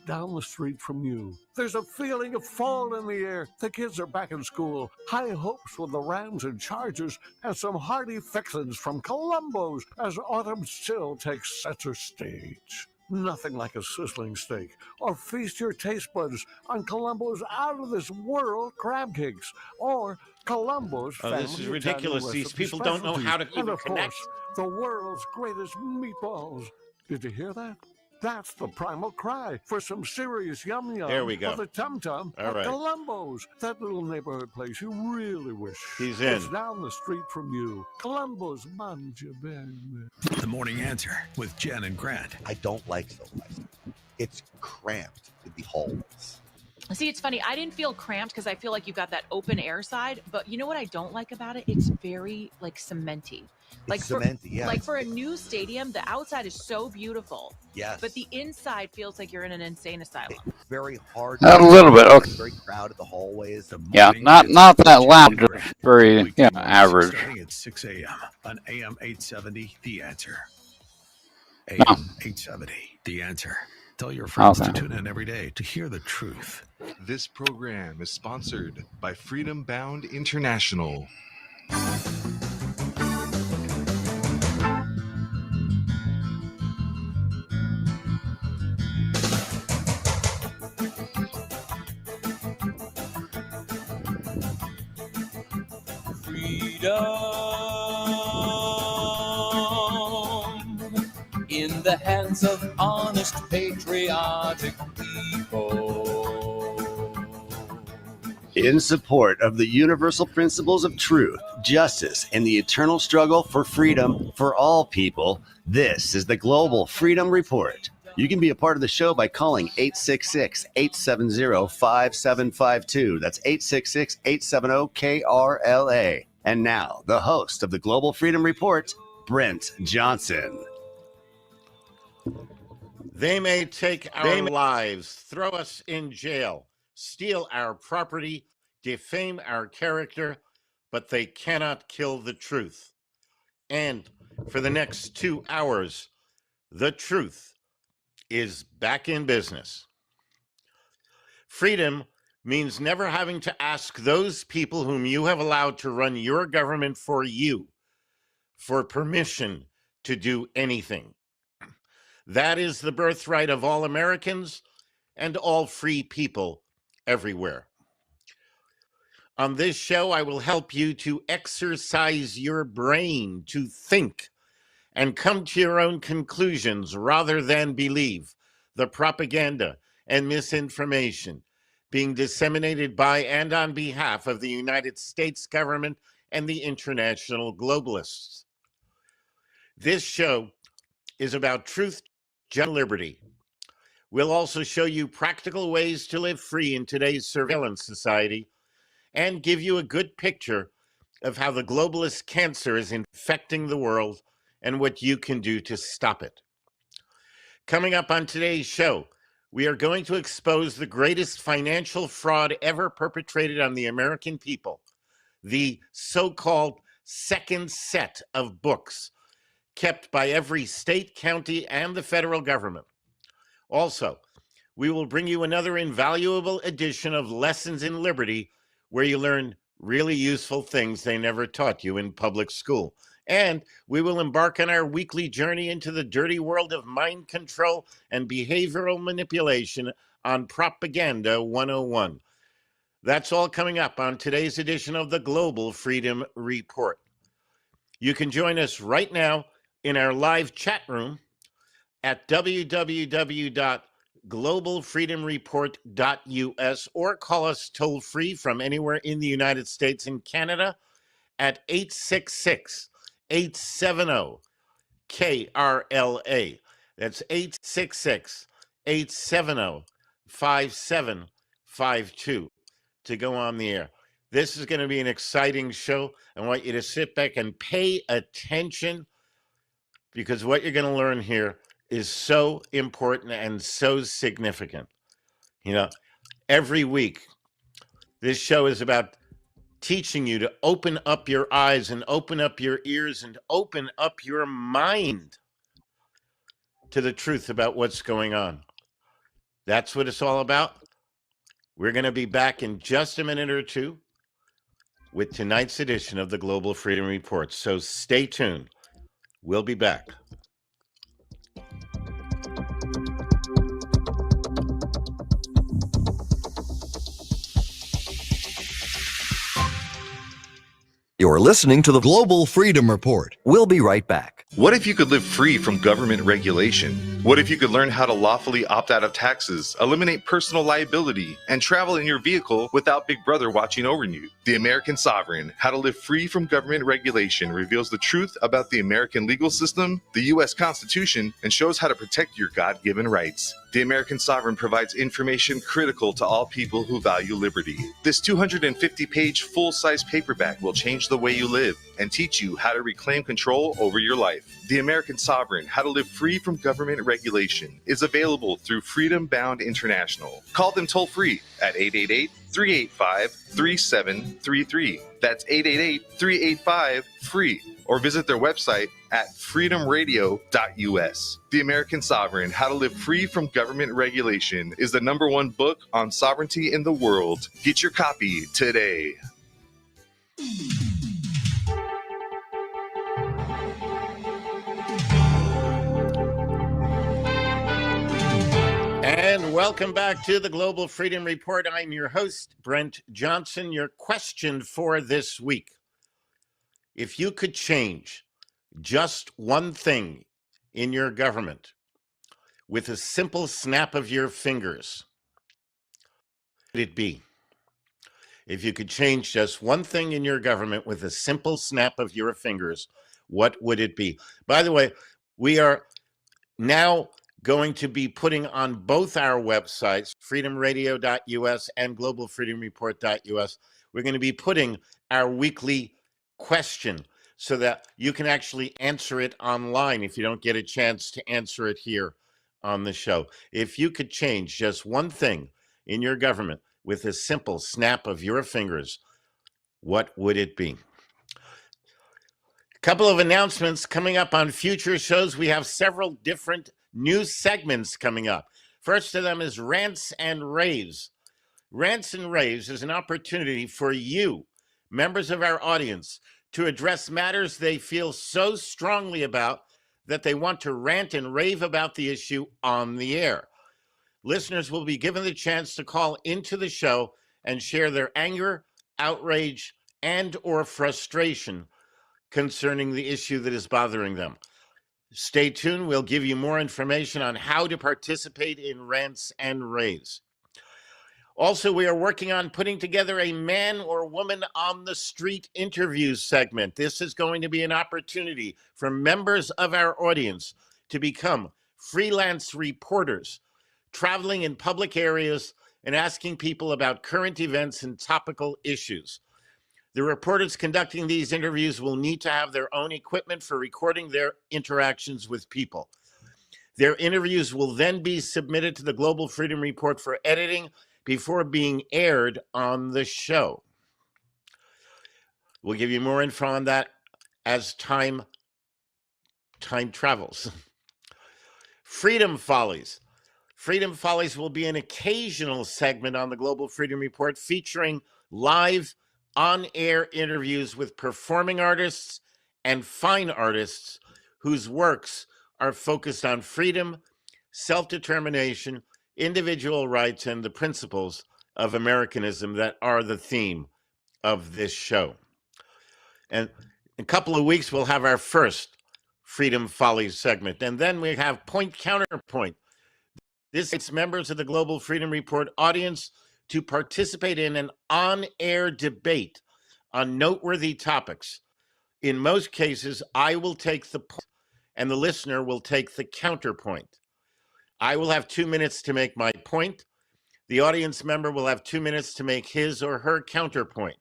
down the street from you. There's a feeling of fall in the air. The kids are back in school. High hopes with the Rams and Chargers, and some hearty fixins from Columbo's as autumn still takes center stage. Nothing like a sizzling steak, or feast your taste buds on Columbo's out-of-this-world crab cakes, or Columbo's family this is ridiculous. Italian These recipe people don't know how to specialties, and even of connect. course, the world's greatest meatballs. Did you hear that? That's the primal cry for some serious yum-yum. There we go. For the tum-tum at right. Columbo's, that little neighborhood place you really wish He's in. was down the street from you. Columbo's manja, baby. The Morning Answer with Jen and Grant. I don't like so much. It's cramped in the hallways. See, it's funny. I didn't feel cramped because I feel like you got that open air side. But you know what I don't like about it? It's very like cementy. Like for a new stadium, the outside is so beautiful. Yes. But the inside feels like you're in an insane asylum. It's very hard. A little bit. Okay. Very crowded, the hallways. Yeah, not that loud. Just very average. Starting at 6 a.m. on AM 870, The Answer. AM 870, The Answer. Tell your friends to tune in every day to hear the truth. This program is sponsored by Freedom Bound International. Freedom in the hands of honest, patriotic people. In support of the universal principles of truth, justice, and the eternal struggle for freedom for all people, this is the Global Freedom Report. You can be a part of the show by calling 866-870-5752. That's 866-870-KRLA. And now, the host of the Global Freedom Report, Brent Johnson. They may take our lives, throw us in jail, steal our property, defame our character, but they cannot kill the truth. And for the next 2 hours, the truth is back in business. Freedom means never having to ask those people whom you have allowed to run your government for you for permission to do anything. That is the birthright of all Americans and all free people everywhere. On this show, I will help you to exercise your brain to think and come to your own conclusions rather than believe the propaganda and misinformation being disseminated by and on behalf of the United States government and the international globalists. This show is about truth, justice, and liberty. We'll also show you practical ways to live free in today's surveillance society and give you a good picture of how the globalist cancer is infecting the world and what you can do to stop it. Coming up on today's show, we are going to expose the greatest financial fraud ever perpetrated on the American people, the so-called second set of books kept by every state, county, and the federal government. Also, we will bring you another invaluable edition of Lessons in Liberty, where you learn really useful things they never taught you in public school. And we will embark on our weekly journey into the dirty world of mind control and behavioral manipulation on Propaganda 101. That's all coming up on today's edition of the Global Freedom Report. You can join us right now in our live chat room at www.globalfreedomreport.us or call us toll free from anywhere in the United States and Canada at 866-870-KRLA. That's 866-870-5752 to go on the air. This is going to be an exciting show. I want you to sit back and pay attention, because what you're going to learn here is so important and so significant. You know, every week, this show is about teaching you to open up your eyes and open up your ears and open up your mind to the truth about what's going on. That's what it's all about. We're going to be back in just a minute or two with tonight's edition of the Global Freedom Report. So stay tuned. We'll be back. You're listening to the Global Freedom Report. We'll be right back. What if you could live free from government regulation? What if you could learn how to lawfully opt out of taxes, eliminate personal liability, and travel in your vehicle without Big Brother watching over you? The American Sovereign, How to Live Free from Government Regulation, reveals the truth about the American legal system, the U.S. Constitution, and shows how to protect your God-given rights. The American Sovereign provides information critical to all people who value liberty. This 250-page full-size paperback will change the way you live and teach you how to reclaim control over your life. The American Sovereign, How to Live Free from Government Regulation, is available through Freedom Bound International. Call them toll-free at 888-385-3733. That's 888-385-FREE. Or visit their website at freedomradio.us. The American Sovereign, How to Live Free from Government Regulation is the #1 book on sovereignty in the world. Get your copy today. And welcome back to the Global Freedom Report. I'm your host, Brent Johnson. Your question for this week: if you could change just one thing in your government with a simple snap of your fingers, what would it be? If you could change just one thing in your government with a simple snap of your fingers, what would it be? By the way, we are now going to be putting on both our websites, freedomradio.us and globalfreedomreport.us, we're going to be putting our weekly question so that you can actually answer it online if you don't get a chance to answer it here on the show. If you could change just one thing in your government with a simple snap of your fingers, what would it be? A couple of announcements coming up on future shows. We have several different new segments coming up. First of them is Rants and Raves. Rants and Raves is an opportunity for you, members of our audience, to address matters they feel so strongly about that they want to rant and rave about the issue on the air. Listeners will be given the chance to call into the show and share their anger, outrage, and or frustration concerning the issue that is bothering them. Stay tuned. We'll give you more information on how to participate in Rants and Raves. Also, we are working on putting together a man or woman on the street interview segment. This is going to be an opportunity for members of our audience to become freelance reporters, traveling in public areas and asking people about current events and topical issues. The reporters conducting these interviews will need to have their own equipment for recording their interactions with people. Their interviews will then be submitted to the Global Freedom Report for editing before being aired on the show. We'll give you more info on that as time travels. Freedom Follies. Freedom Follies will be an occasional segment on the Global Freedom Report featuring live on-air interviews with performing artists and fine artists whose works are focused on freedom, self-determination, individual rights, and the principles of Americanism that are the theme of this show. And in a couple of weeks, we'll have our first Freedom Follies segment. And then we have Point Counterpoint. This is members of the Global Freedom Report audience to participate in an on-air debate on noteworthy topics. In most cases, I will take the point and the listener will take the counterpoint. I will have 2 minutes to make my point. The audience member will have 2 minutes to make his or her counterpoint.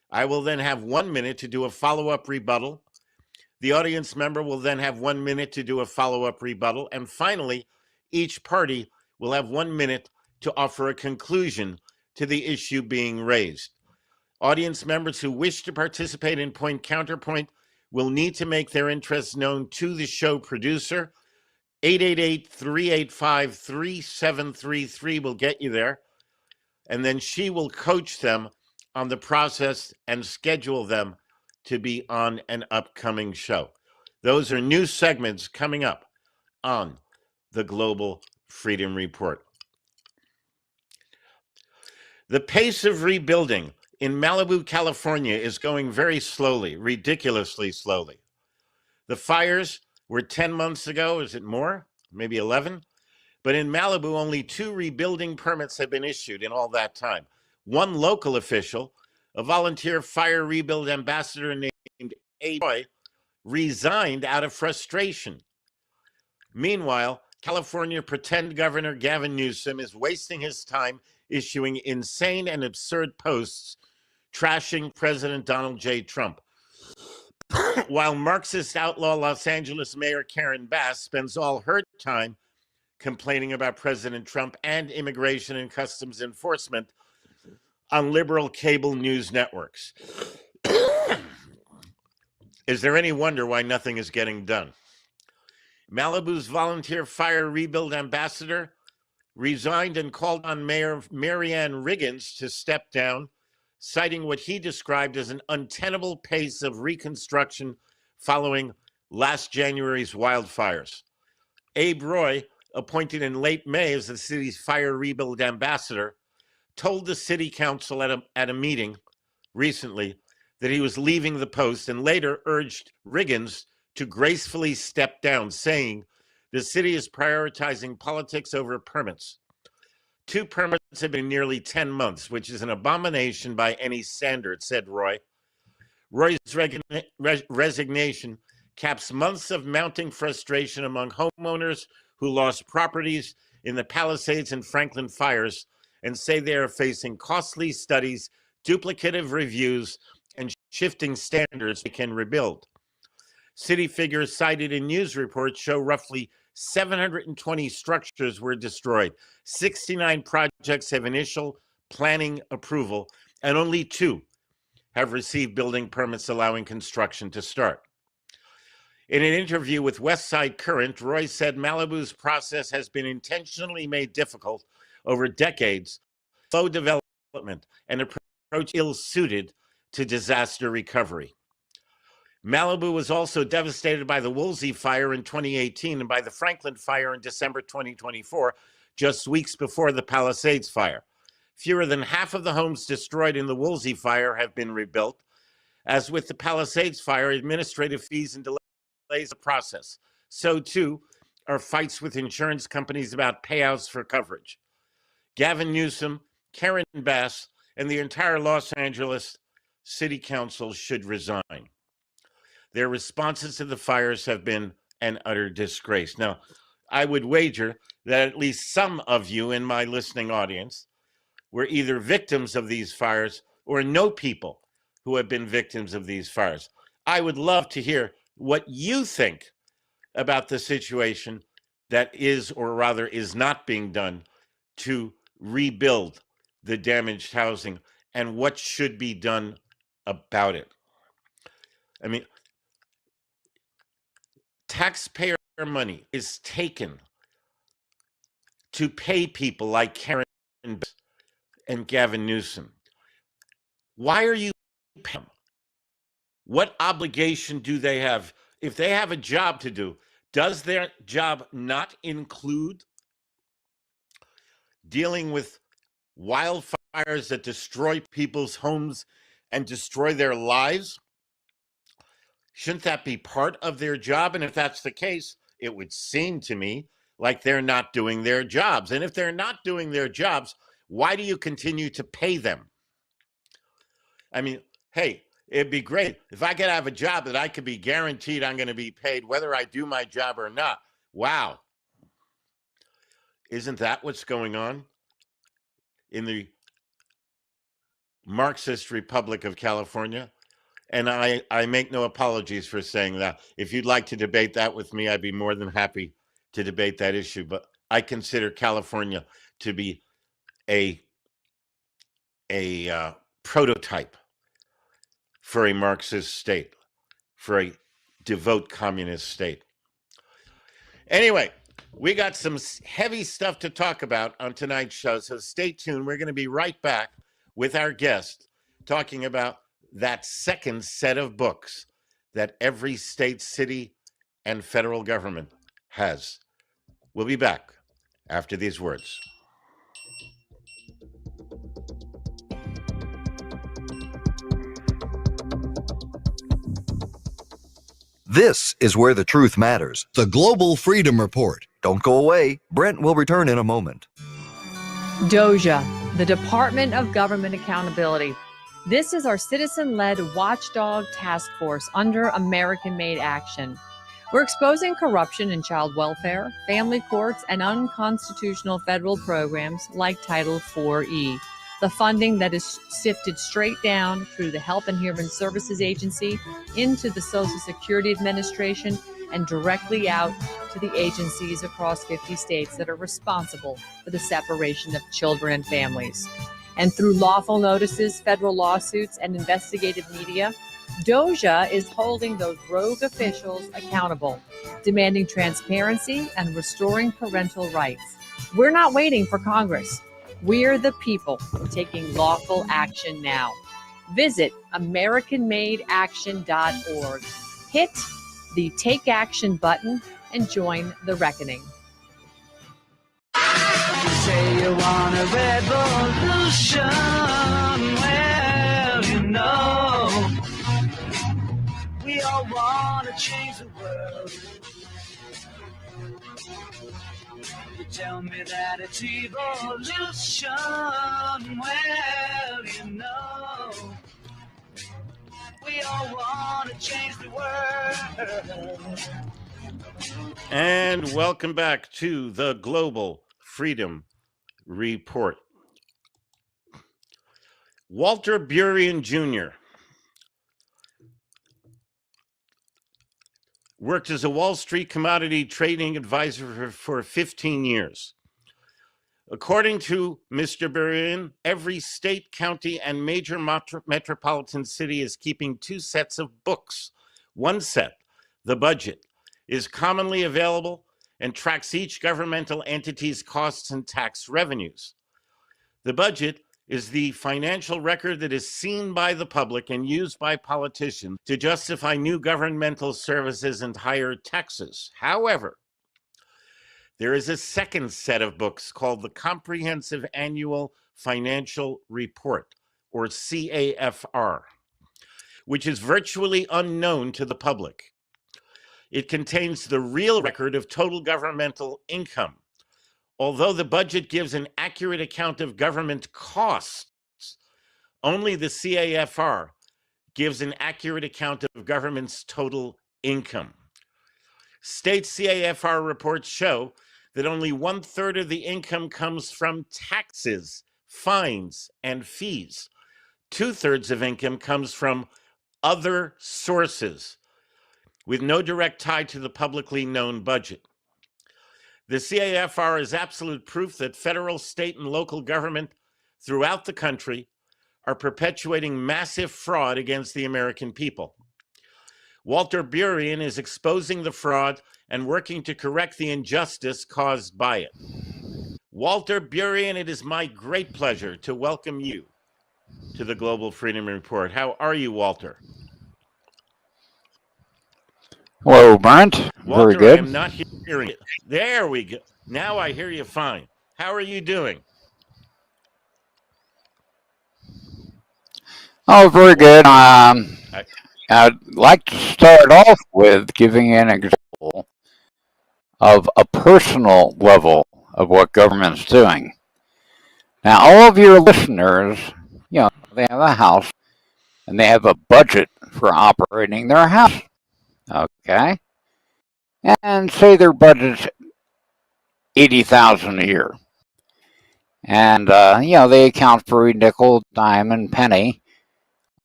I will then have 1 minute to do a follow-up rebuttal. The audience member will then have 1 minute to do a follow-up rebuttal. And finally, each party will have 1 minute to offer a conclusion to the issue being raised. Audience members who wish to participate in Point Counterpoint will need to make their interests known to the show producer 888-385-3733 will get you there. And then she will coach them on the process and schedule them to be on an upcoming show. Those are new segments coming up on the Global Freedom Report. The pace of rebuilding in Malibu, California is going very slowly, ridiculously slowly. The fires were 10 months ago. Is it more? Maybe 11? But in Malibu, only 2 rebuilding permits have been issued in all that time. One local official, a volunteer fire rebuild ambassador named A. Roy, resigned out of frustration. Meanwhile, California pretend Governor Gavin Newsom is wasting his time issuing insane and absurd posts trashing President Donald J. Trump. While Marxist outlaw Los Angeles Mayor Karen Bass spends all her time complaining about President Trump and immigration and customs enforcement on liberal cable news networks. Is there any wonder why nothing is getting done? Malibu's volunteer fire rebuild ambassador resigned and called on Mayor Marianne Riggins to step down, citing what he described as an untenable pace of reconstruction following last January's wildfires. Abe Roy, appointed in late May as the city's fire rebuild ambassador, told the city council at a meeting recently that he was leaving the post and later urged Riggins to gracefully step down, saying the city is prioritizing politics over permits. 2 permits have been nearly 10 months, which is an abomination by any standard, said Roy. Roy's resignation caps months of mounting frustration among homeowners who lost properties in the Palisades and Franklin fires and say they are facing costly studies, duplicative reviews, and shifting standards they can rebuild. City figures cited in news reports show roughly 720 structures were destroyed. 69 projects have initial planning approval, and only 2 have received building permits allowing construction to start. In an interview with Westside Current, Roy said Malibu's process has been intentionally made difficult over decades, slow development, and approach ill-suited to disaster recovery. Malibu was also devastated by the Woolsey fire in 2018 and by the Franklin fire in December 2024, just weeks before the Palisades fire. Fewer than half of the homes destroyed in the Woolsey fire have been rebuilt. As with the Palisades fire, administrative fees and delays the process. So too are fights with insurance companies about payouts for coverage. Gavin Newsom, Karen Bass, and the entire Los Angeles City Council should resign. Their responses to the fires have been an utter disgrace. Now, I would wager that at least some of you in my listening audience were either victims of these fires or know people who have been victims of these fires. I would love to hear what you think about the situation that is, or rather is not being done to rebuild the damaged housing and what should be done about it. I mean, taxpayer money is taken to pay people like Karen and Gavin Newsom. Why are you paying them? What obligation do they have? If they have a job to do, does their job not include dealing with wildfires that destroy people's homes and destroy their lives? Shouldn't that be part of their job? And if that's the case, it would seem to me like they're not doing their jobs. And if they're not doing their jobs, why do you continue to pay them? I mean, hey, it'd be great if I could have a job that I could be guaranteed I'm going to be paid whether I do my job or not. Wow. Isn't that what's going on in the Marxist Republic of California? And I make no apologies for saying that. If you'd like to debate that with me, I'd be more than happy to debate that issue. But I consider California to be a prototype for a Marxist state, for a devout communist state. Anyway, We got some heavy stuff to talk about on tonight's show, so stay tuned. We're going to be right back with our guest talking about that second set of books that every state, city, and federal government has. We'll be back after these words. This is where the truth matters. The Global Freedom Report. Don't go away. Brent will return in a moment. DOJA, the Department of Government Accountability. This is our citizen-led watchdog task force under American-made action. We're exposing corruption in child welfare, family courts, and unconstitutional federal programs like Title IV-E. The funding that is sifted straight down through the Health and Human Services Agency into the Social Security Administration and directly out to the agencies across 50 states that are responsible for the separation of children and families. And through lawful notices, federal lawsuits, and investigative media, DOJA is holding those rogue officials accountable, demanding transparency and restoring parental rights. We're not waiting for Congress. We're the people taking lawful action now. Visit AmericanMadeAction.org. Hit the Take Action button and join the reckoning. You say you want a revolution. Well, you know, we all want to change the world. You tell me that it's evolution. Well, you know, we all want to change the world. And welcome back to the Global Freedom Report. Walter Burien Jr. worked as a Wall Street commodity trading advisor for 15 years. According to Mr. Burien, every state, county, and major metropolitan city is keeping two sets of books. One set, the budget, is commonly available and tracks each governmental entity's costs and tax revenues. The budget is the financial record that is seen by the public and used by politicians to justify new governmental services and higher taxes. However, there is a second set of books called the Comprehensive Annual Financial Report, or CAFR, which is virtually unknown to the public. It contains the real record of total governmental income. Although the budget gives an accurate account of government costs, only the CAFR gives an accurate account of government's total income. State CAFR reports show that only 1/3 of the income comes from taxes, fines, and fees. 2/3 of income comes from other sources, with no direct tie to the publicly known budget. The CAFR is absolute proof that federal, state, and local government throughout the country are perpetuating massive fraud against the American people. Walter Burien is exposing the fraud and working to correct the injustice caused by it. Walter Burien, it is my great pleasure to welcome you to the Global Freedom Report. How are you, Walter? Hello, Brent. Walter, Very good. I am not hearing it. There we go. Now I hear you fine. How are you doing? Oh, very good. I'd like to start off with giving an example of a personal level of what government's doing. Now, all of your listeners, they have a house and they have a budget for operating their house. Okay? And say their budget's $80,000 a year. And, they account for every nickel, dime, and penny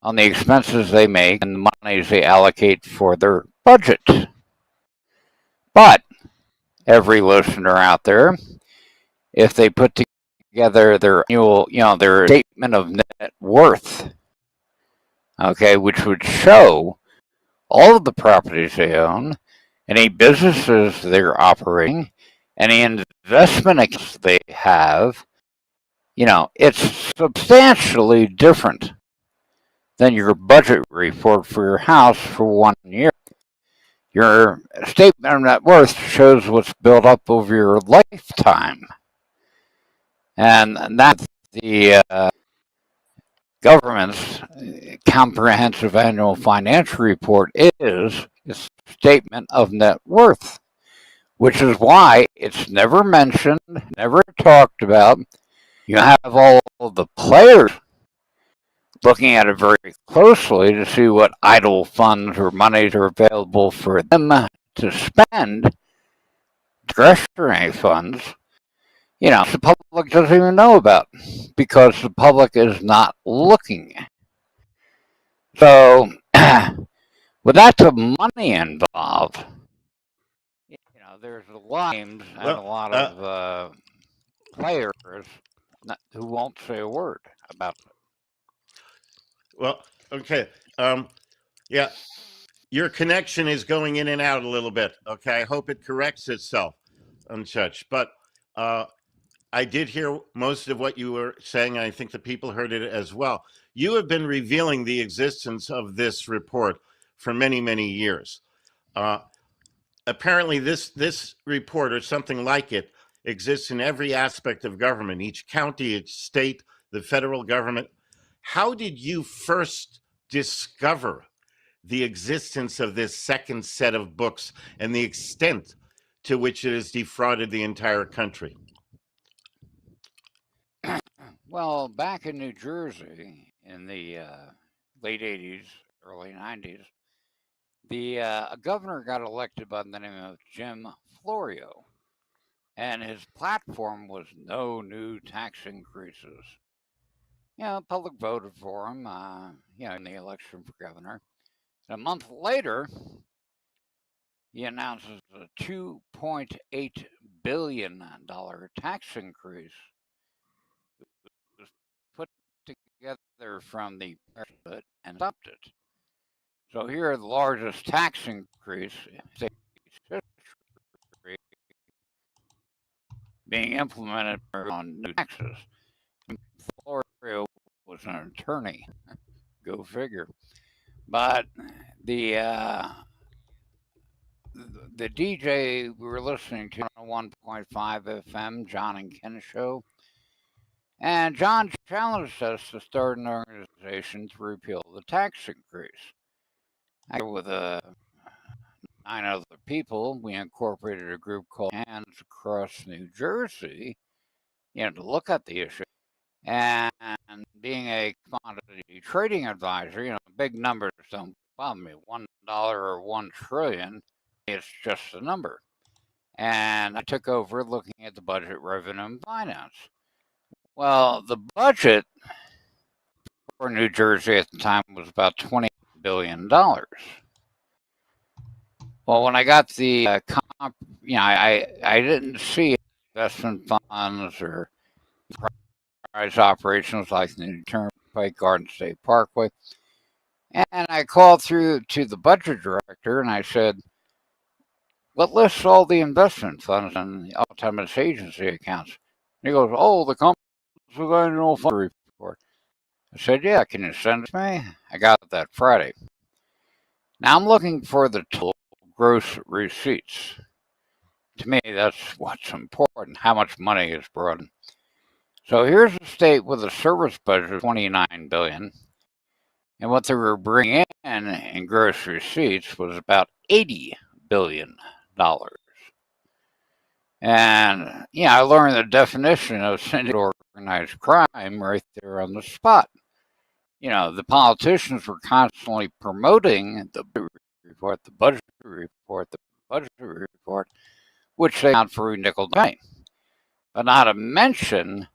on the expenses they make and the monies they allocate for their budget. But every listener out there, if they put together their annual, their statement of net worth, okay, which would show all of the properties they own, any businesses they're operating, any investment accounts they have, it's substantially different than your budget report for your house for 1 year. Your statement of net worth shows what's built up over your lifetime. And that's the government's comprehensive annual financial report is a statement of net worth, which is why it's never mentioned, never talked about. You have all of the players looking at it very closely to see what idle funds or monies are available for them to spend, discretionary funds, the public doesn't even know about because the public is not looking. So, with lots of money involved, there's a lot of names and a lot of players who won't say a word about it. Well, okay. Yeah, your connection is going in and out a little bit. Okay, I hope it corrects itself and such. But I did hear most of what you were saying, and I think the people heard it as well. You have been revealing the existence of this report for many, many years. Apparently, this report or something like it exists in every aspect of government, each county, each state, the federal government. How did you first discover the existence of this second set of books and the extent to which it has defrauded the entire country? Well, back in New Jersey in the late 80s, early 90s, a governor got elected by the name of Jim Florio, and his platform was no new tax increases. The public voted for him, in the election for governor. And a month later, he announces a $2.8 billion tax increase. It was put together from the budget and stopped it. So here, the largest tax increase in state history being implemented on new taxes. Florio was an attorney. Go figure. But the DJ we were listening to on 1.5 FM, John and Ken show, and John challenged us to start an organization to repeal the tax increase. With 9 other people, we incorporated a group called Hands Across New Jersey, to look at the issue. And being a commodity trading advisor, big numbers don't bother me. $1 or 1 trillion, it's just a number. And I took over looking at the budget, revenue, and finance. Well, the budget for New Jersey at the time was about $20 billion. Well, when I got the I didn't see investment funds or enterprise operations like the Turnpike, Garden State Parkway. And I called through to the budget director and I said, what lists all the investment funds and the autonomous agency accounts? And he goes, oh, the company's annual fund report. I said, yeah, can you send it to me? I got it that Friday. Now I'm looking for the total gross receipts. To me, that's what's important, how much money is brought in. So here's a state with a service budget of $29 billion, and what they were bringing in gross receipts was about $80 billion. And I learned the definition of syndicate organized crime right there on the spot. The politicians were constantly promoting the budget report, which they found for nickel dime, but not a mention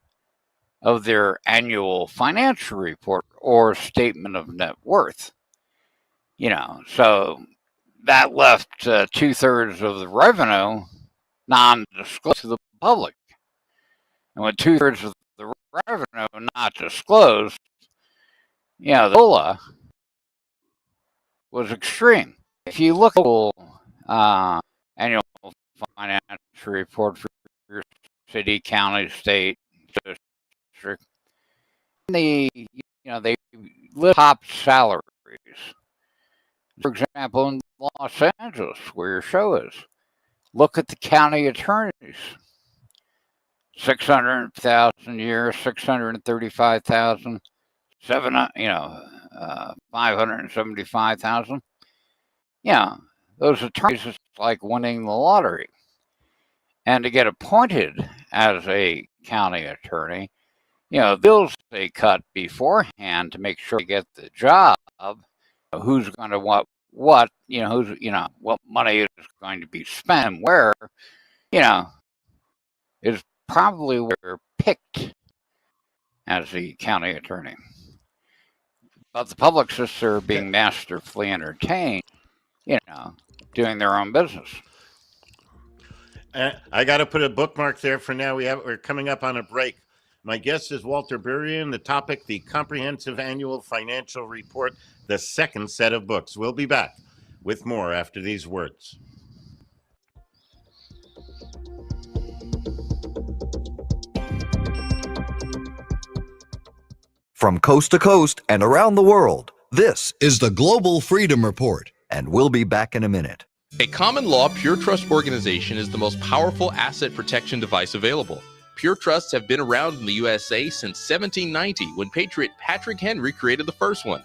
of their annual financial report or statement of net worth. So that left 2/3 of the revenue non-disclosed to the public. And with 2/3 of the revenue not disclosed, the COLA was extreme. If you look at the annual financial report for city, county, state, district. They live top salaries. For example, in Los Angeles, where your show is, look at the county attorneys. $600,000 a year, $635,000, $575,000. Yeah, those attorneys is like winning the lottery. And to get appointed as a county attorney, bills they cut beforehand to make sure they get the job. Who's going to what what money is going to be spent where, is probably where they're picked as the county attorney. But the publicists are being masterfully entertained, doing their own business. I got to put a bookmark there for now. We're coming up on a break. My guest is Walter Burien. The topic, the Comprehensive Annual Financial Report, the second set of books. We'll be back with more after these words. From coast to coast and around the world, this is the Global Freedom Report, and we'll be back in a minute. A common law pure trust organization is the most powerful asset protection device available. Pure trusts have been around in the USA since 1790, when Patriot Patrick Henry created the first one.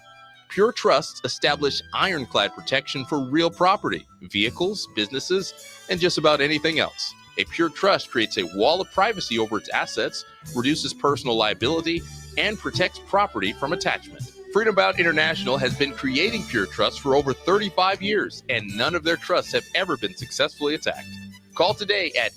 Pure trusts establish ironclad protection for real property, vehicles, businesses, and just about anything else. A pure trust creates a wall of privacy over its assets, reduces personal liability, and protects property from attachment. Freedom Bound International has been creating pure trusts for over 35 years, and none of their trusts have ever been successfully attacked. Call today at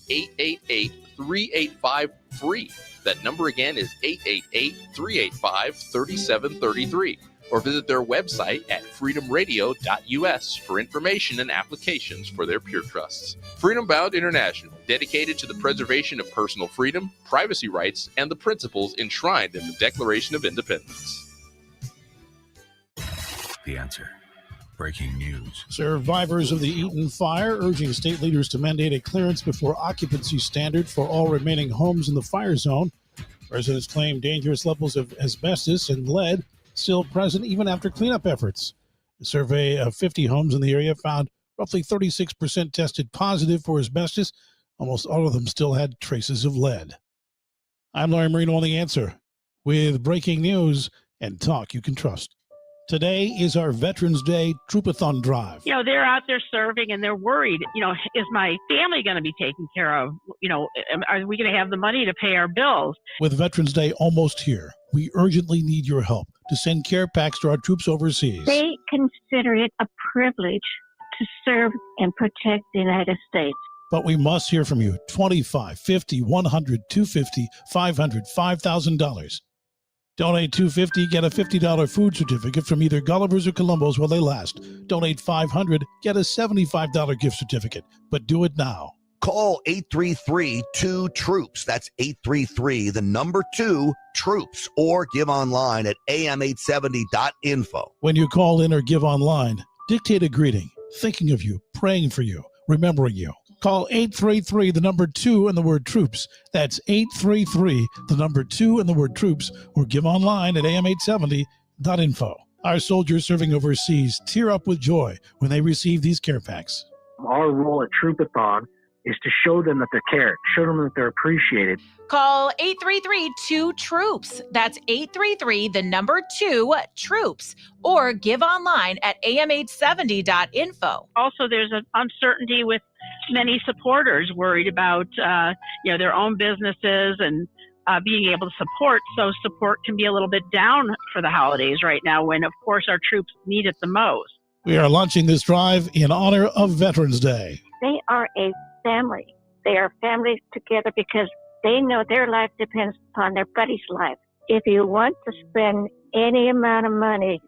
888-385-FREE. That number again is 888-385-3733. Or visit their website at freedomradio.us for information and applications for their pure trusts. Freedom Bound International, dedicated to the preservation of personal freedom, privacy rights, and the principles enshrined in the Declaration of Independence. The Answer. Breaking news. Survivors of the Eaton fire urging state leaders to mandate a clearance before occupancy standard for all remaining homes in the fire zone. Residents claim dangerous levels of asbestos and lead still present even after cleanup efforts. A survey of 50 homes in the area found roughly 36% tested positive for asbestos. Almost all of them still had traces of lead. I'm Larry Marino on The Answer with breaking news and talk you can trust. Today is our Veterans Day Troopathon Drive. They're out there serving and they're worried, is my family going to be taken care of? Are we going to have the money to pay our bills? With Veterans Day almost here, we urgently need your help to send care packs to our troops overseas. They consider it a privilege to serve and protect the United States. But we must hear from you. $25, $50, $100, $250, $500, $5,000. Donate $250, get a $50 food certificate from either Gulliver's or Columbo's while they last. Donate $500, get a $75 gift certificate. But do it now. Call 833-2-TROOPS. That's 833-2-TROOPS. Or give online at am870.info. When you call in or give online, dictate a greeting, thinking of you, praying for you, remembering you. Call 833-2 and the word troops. That's 833-2 and the word troops, or give online at am870.info. Our soldiers serving overseas tear up with joy when they receive these care packs. Our role at Troopathon is to show them that they're cared, show them that they're appreciated. Call 833-2-TROOPS. That's 833-2-TROOPS. Or give online at am870.info. Also, there's an uncertainty with many supporters worried about, their own businesses and being able to support. So support can be a little bit down for the holidays right now when, of course, our troops need it the most. We are launching this drive in honor of Veterans Day. They are a family. They are families together because they know their life depends upon their buddy's life. If you want to spend any amount of money,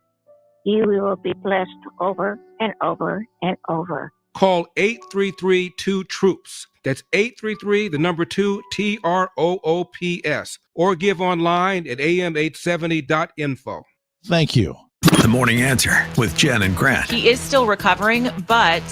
you will be blessed over and over and over. Call 833-2-TROOPS. That's 833-2-TROOPS. Or give online at am870.info. Thank you. The Morning Answer with Jen and Grant. He is still recovering, but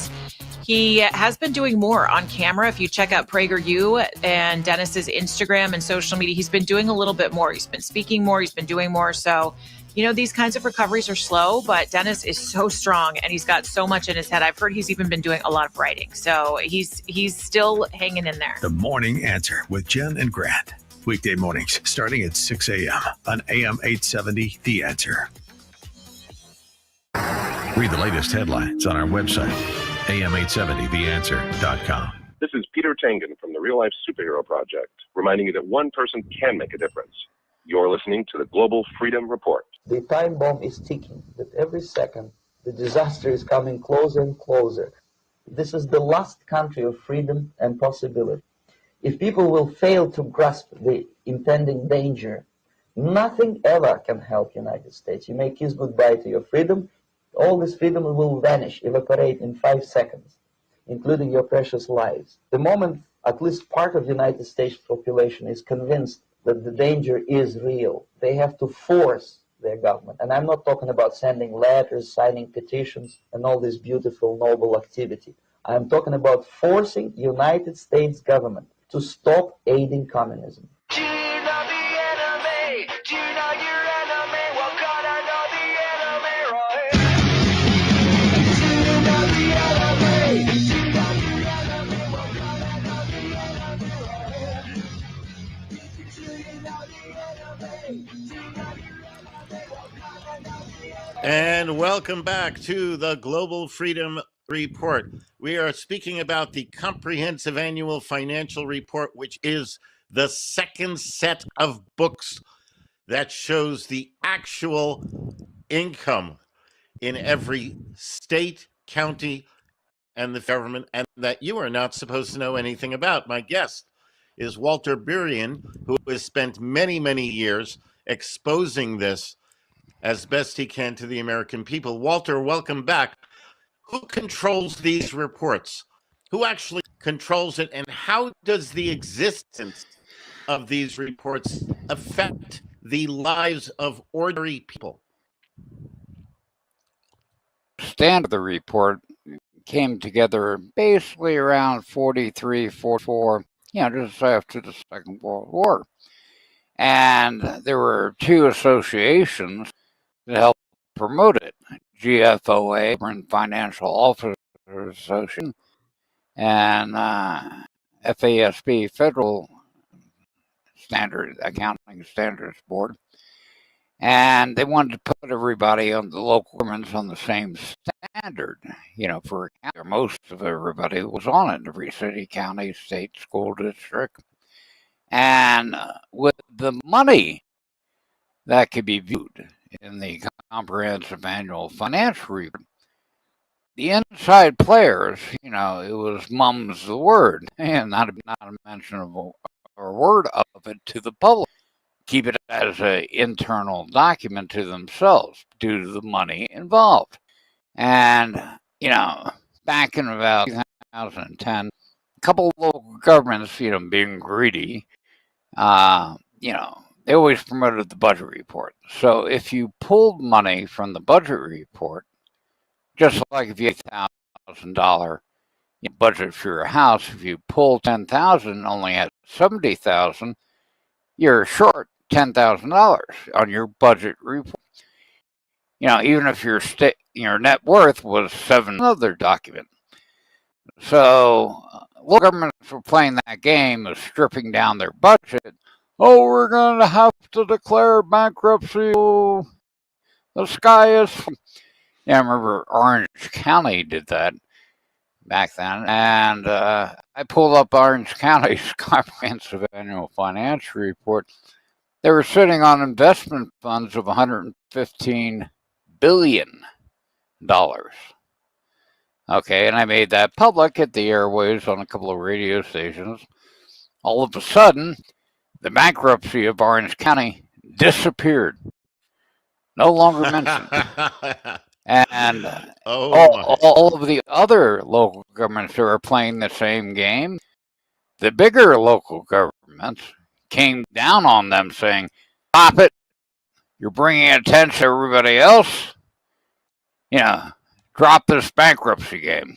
He has been doing more on camera. If you check out PragerU and Dennis's Instagram and social media, he's been doing a little bit more. He's been speaking more. He's been doing more. So, these kinds of recoveries are slow, but Dennis is so strong and he's got so much in his head. I've heard he's even been doing a lot of writing. So he's still hanging in there. The Morning Answer with Jen and Grant. Weekday mornings starting at 6 a.m. on AM 870, The Answer. Read the latest headlines on our website, am870theanswer.com. This is Peter Tangen from the Real Life Superhero Project, reminding you that one person can make a difference. You're listening to the Global Freedom Report. The time bomb is ticking, that every second the disaster is coming closer and closer. This is the last country of freedom and possibility. If people will fail to grasp the impending danger, nothing ever can help United States. You may kiss goodbye to your freedom. All this freedom will vanish, evaporate in 5 seconds, including your precious lives. The moment at least part of the United States population is convinced that the danger is real, they have to force their government. And I'm not talking about sending letters, signing petitions, and all this beautiful, noble activity. I'm talking about forcing United States government to stop aiding communism. And welcome back to the Global Freedom Report. We are speaking about the Comprehensive Annual Financial Report, which is the second set of books that shows the actual income in every state, county, and the government, and that you are not supposed to know anything about. My guest is Walter Burien, who has spent many, many years exposing this as best he can to the American people. Walter, welcome back. Who controls these reports? Who actually controls it? And how does the existence of these reports affect the lives of ordinary people? Stand of the report came together basically around 43, 44, just after the Second World War. And there were two associations that helped promote it. GFOA, Financial Officers Association, and FASB, Federal Accounting Standards Board. And they wanted to put everybody on the local governments on the same standard, for most of everybody was on it, every city, county, state, school district. And with the money that could be viewed in the Comprehensive Annual Financial Report, the inside players, it was mum's the word, and not a mention of a word of it to the public. Keep it as an internal document to themselves due to the money involved. And, back in about 2010, a couple of local governments, being greedy, they always promoted the budget report. So if you pulled money from the budget report, just like if you had $1,000 budget for your house, if you pull $10,000, only had $70,000, you're short $10,000 on your budget report. Even if your net worth was another document. So local governments were playing that game of stripping down their budget. Oh, we're going to have to declare bankruptcy. Oh, the sky is... I remember Orange County did that back then. And I pulled up Orange County's Comprehensive Annual Financial Report. They were sitting on investment funds of $115 billion. Okay, and I made that public at the airwaves on a couple of radio stations. All of a sudden, the bankruptcy of Orange County disappeared. No longer mentioned. And all of the other local governments who are playing the same game, the bigger local governments came down on them saying, stop it. You're bringing attention to everybody else. Drop this bankruptcy game.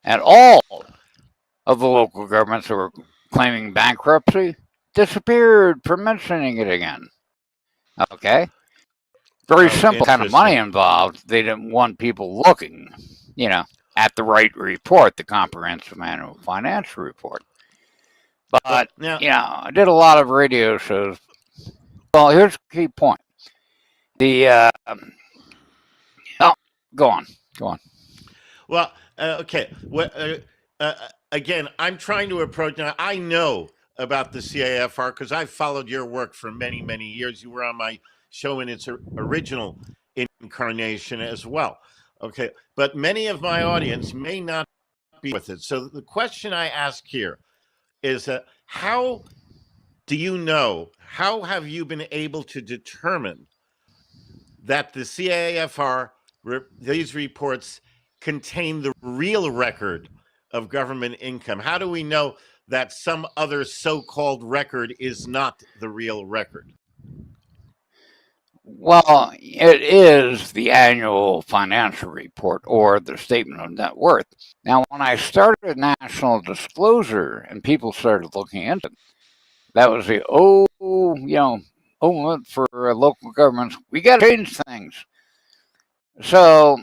And all of the local governments that were claiming bankruptcy disappeared from mentioning it again. Okay? Very simple kind of money involved. They didn't want people looking, at the right report, the comprehensive annual financial report. But, I did a lot of radio shows. Well, here's the key point. Go on. Well, okay. Again, I'm trying to approach. Now, I know about the CAFR because I've followed your work for many, many years. You were on my show in its original incarnation as well. Okay. But many of my audience may not be with it. So the question I ask here is how do you know, how have you been able to determine that the CAFR, these reports contain the real record of government income? How do we know that some other so-called record is not the real record? Well, it is the annual financial report or the statement of net worth. Now, when I started national disclosure and people started looking into it, that was the, for local governments, we got to change things. So,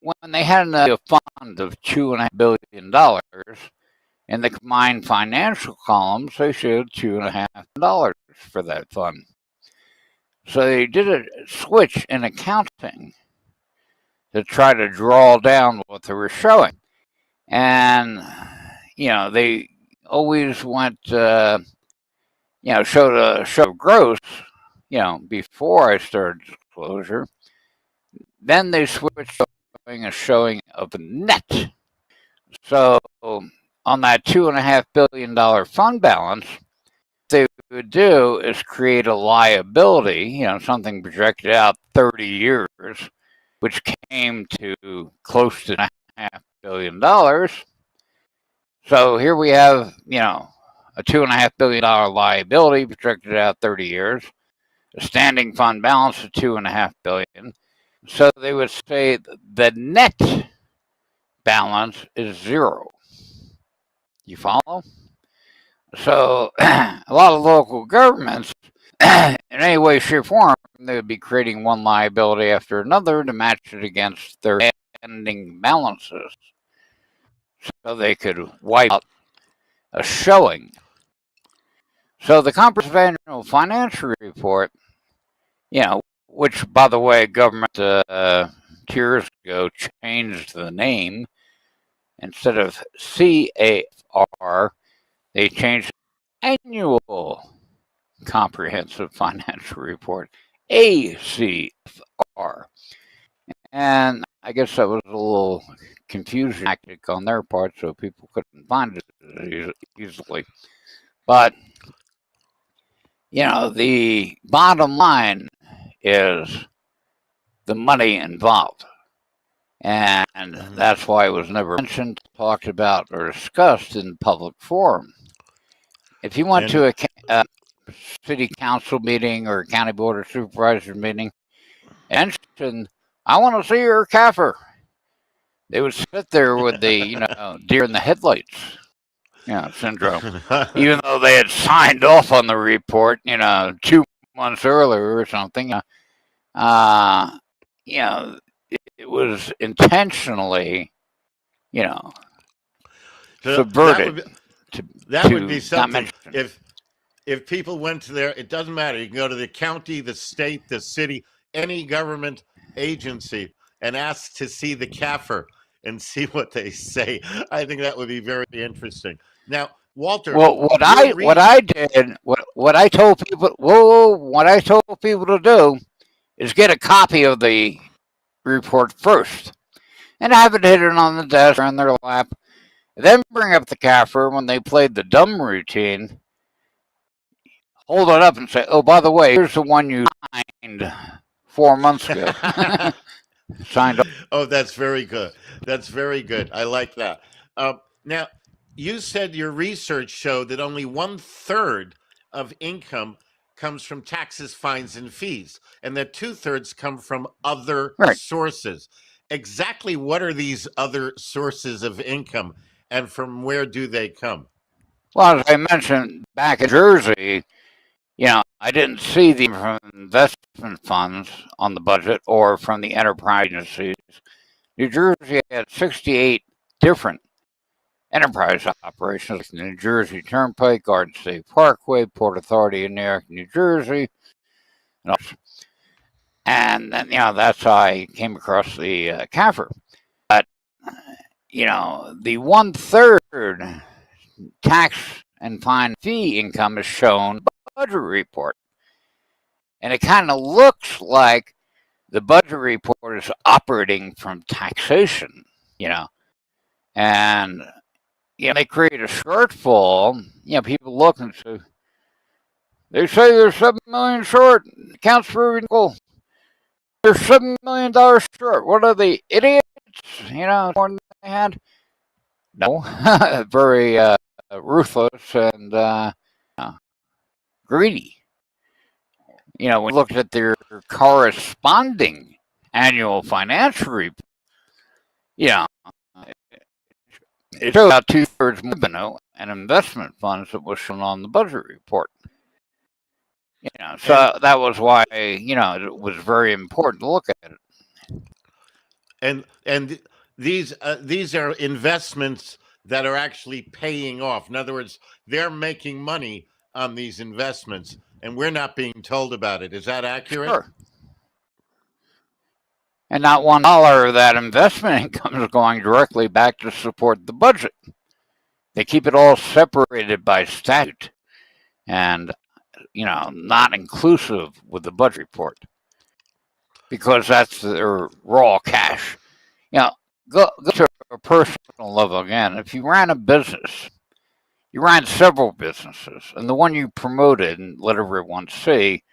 when they had a fund of $2.5 billion in the combined financial columns, they showed $2.5 billion for that fund. So they did a switch in accounting to try to draw down what they were showing. And, they always went, showed a gross, before I started disclosure. Then they switched to a showing of a net. So on that $2.5 billion fund balance, they would do is create a liability, something projected out 30 years, which came to close to $2.5 billion. So here we have, a $2.5 billion liability projected out 30 years, a standing fund balance of $2.5 billion. So they would say the net balance is zero. You follow? So a lot of local governments, in any way, shape, or form, they would be creating one liability after another to match it against their ending balances. So they could wipe out a showing. So the comprehensive annual financial report, which, by the way, government 2 years ago changed the name. Instead of CAFR, they changed annual comprehensive financial report, ACFR. And I guess that was a little confusion tactic on their part, so people couldn't find it easily. But, the bottom line is the money involved. And that's why it was never mentioned, talked about, or discussed in public forum. If you went to a city council meeting or a county board of supervisors meeting and mentioned, I want to see your CAFR, they would sit there with the, deer in the headlights, syndrome. Even though they had signed off on the report, 2 months earlier or something, it was intentionally, subverted. That would be something. If people went to there, it doesn't matter. You can go to the county, the state, the city, any government agency, and ask to see the CAFR and see what they say. I think that would be very interesting. Now, Walter, well, what I told people to do is get a copy of the report first and have it hidden on the desk or in their lap. Then bring up the CAFR when they played the dumb routine. Hold it up and say, "Oh, by the way, here's the one you signed 4 months ago." Signed up. Oh, that's very good. That's very good. I like that. Now, you said your research showed that only 1/3 of income comes from taxes, fines, and fees, and that 2/3 come from other sources. exactly what are these other sources of income, and from where do they come? Well, as I mentioned, back in Jersey, I didn't see the from investment funds on the budget or from the enterprise agencies. New Jersey had 68 different enterprise operations, like the New Jersey Turnpike, Garden State Parkway, Port Authority in Newark, New Jersey, and then that's how I came across the CAFR. But the 1/3 tax and fine fee income is shown in the budget report, and it kind of looks like the budget report is operating from taxation, and they create a shortfall. People look and say, they say they're $7 million short. Accounts for equal. They're $7 million short. What are they, idiots? More than they had. No, very ruthless and greedy. We looked at their corresponding annual financial report. It showed about 2/3 revenue and investment funds that was shown on the budget report. So that was why it was very important to look at it. And these are investments that are actually paying off. In other words, they're making money on these investments, and we're not being told about it. Is that accurate? Sure. And not $1 of that investment income is going directly back to support the budget. They keep it all separated by statute and, not inclusive with the budget report because that's their raw cash. Go to a personal level again. If you ran a business, you ran several businesses, and the one you promoted and let everyone see,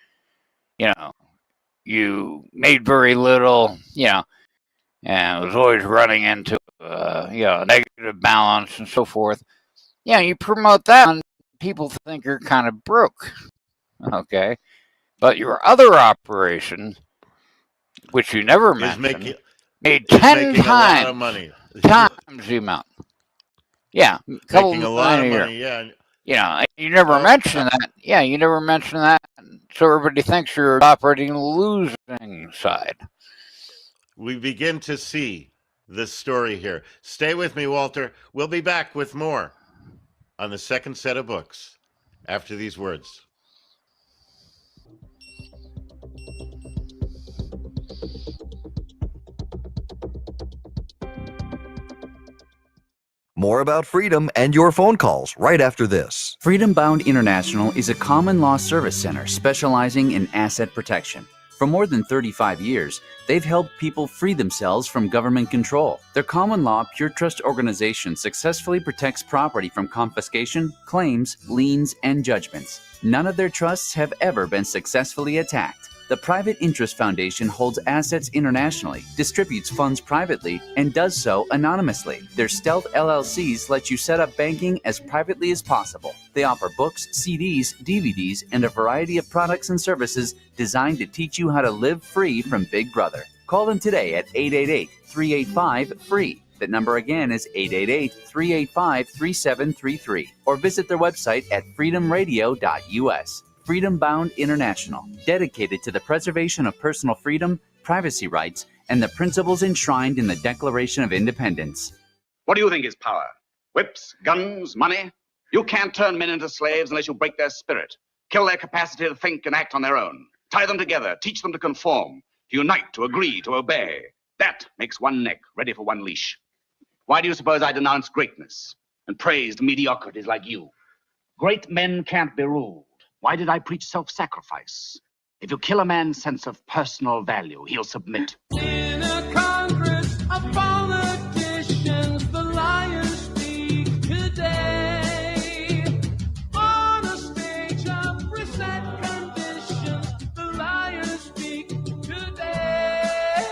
you made very little, and it was always running into, a negative balance and so forth. You promote that, and people think you're kind of broke, okay? But your other operation, which you never mentioned, made 10 times a lot of money. Times the amount. Yeah, making a lot of money. Yeah. You never mention that. Yeah, you never mention that. So everybody thinks you're operating the losing side. We begin to see the story here. Stay with me, Walter. We'll be back with more on the second set of books after these words. More about freedom and your phone calls right after this. Freedom Bound International is a common law service center specializing in asset protection. For more than 35 years, they've helped people free themselves from government control. Their common law pure trust organization successfully protects property from confiscation, claims, liens, and judgments. None of their trusts have ever been successfully attacked. The Private Interest Foundation holds assets internationally, distributes funds privately, and does so anonymously. Their stealth LLCs let you set up banking as privately as possible. They offer books, CDs, DVDs, and a variety of products and services designed to teach you how to live free from Big Brother. Call them today at 888-385-FREE. That number again is 888-385-3733. Or visit their website at freedomradio.us. Freedom Bound International, dedicated to the preservation of personal freedom, privacy rights, and the principles enshrined in the Declaration of Independence. What do you think is power? Whips, guns, money? You can't turn men into slaves unless you break their spirit, kill their capacity to think and act on their own, tie them together, teach them to conform, to unite, to agree, to obey. That makes one neck ready for one leash. Why do you suppose I denounce greatness and praised mediocrities like you? Great men can't be ruled. Why did I preach self-sacrifice? If you kill a man's sense of personal value, he'll submit. In a Congress of politicians, the liars speak today. On a stage of reset conditions, the liars speak today.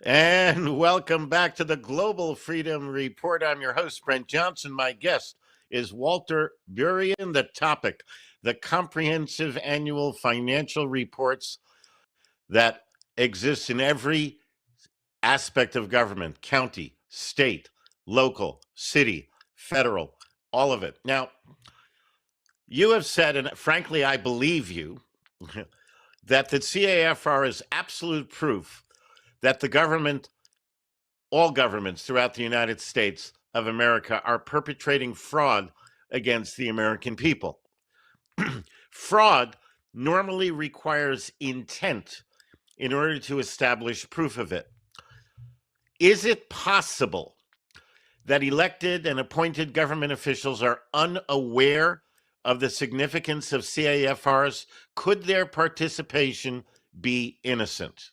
And welcome back to the Global Freedom Report. I'm your host, Brent Johnson. My guest is Walter Burien. The topic, the comprehensive annual financial reports that exist in every aspect of government, county, state, local, city, federal, all of it. Now, you have said, and frankly, I believe you, that the CAFR is absolute proof that the government, all governments throughout the United States of America, are perpetrating fraud against the American people. Fraud normally requires intent in order to establish proof of it. Is it possible that elected and appointed government officials are unaware of the significance of CAFRs? Could their participation be innocent?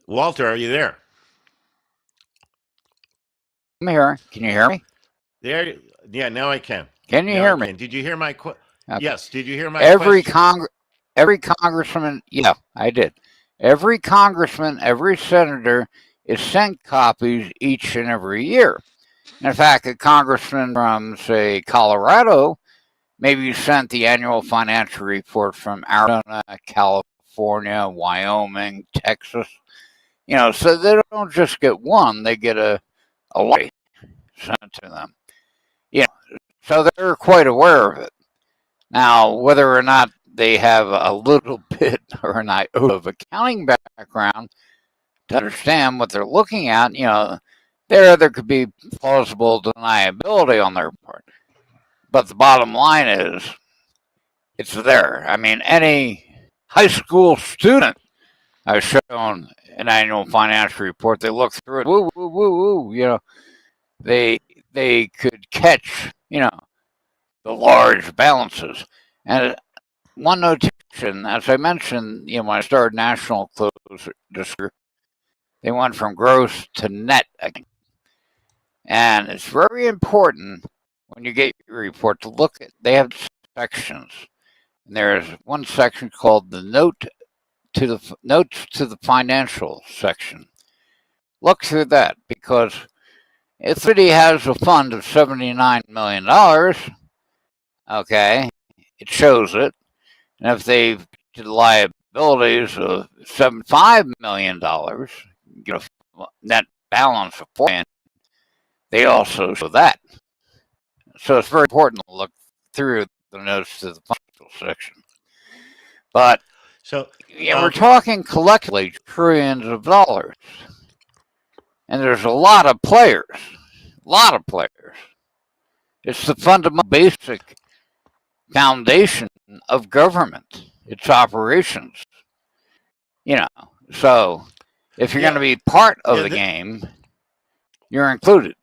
Walter, are you there? I'm here. Can you hear me? There. Yeah, now I can. Can you hear me? Did you hear my question? Okay. Yes. Did you hear my every question? Every congressman, yeah, I did. Every congressman, every senator is sent copies each and every year. In fact, a congressman from, say, Colorado maybe sent the annual financial report from Arizona, California, Wyoming, Texas. You know, so they don't just get one; they get a lot sent to them. You know, so they're quite aware of it. Now, whether or not they have a little bit or an iota of accounting background to understand what they're looking at, you know, there could be plausible deniability on their part. But the bottom line is, it's there. I mean, any high school student has shown an annual financial report. They look through it, woo, woo, woo, woo, you know, they could catch, you know, the large balances. And one notation, as I mentioned, you know, when I started National Close Disclosure, they went from gross to net. And it's very important when you get your report to look at, they have sections. And there's one section called the notes to the financial section. Look through that, because if the city has a fund of $79 million, okay, it shows it. And if they've did liabilities of $75 million, get a net balance of $4 million, they also show that. So it's very important to look through the notes to the financial section. But so yeah, we're talking collectively trillions of dollars. And there's a lot of players. It's the fundamental basic foundation of government, its operations. You know, so if you're going to be part of the game, you're included.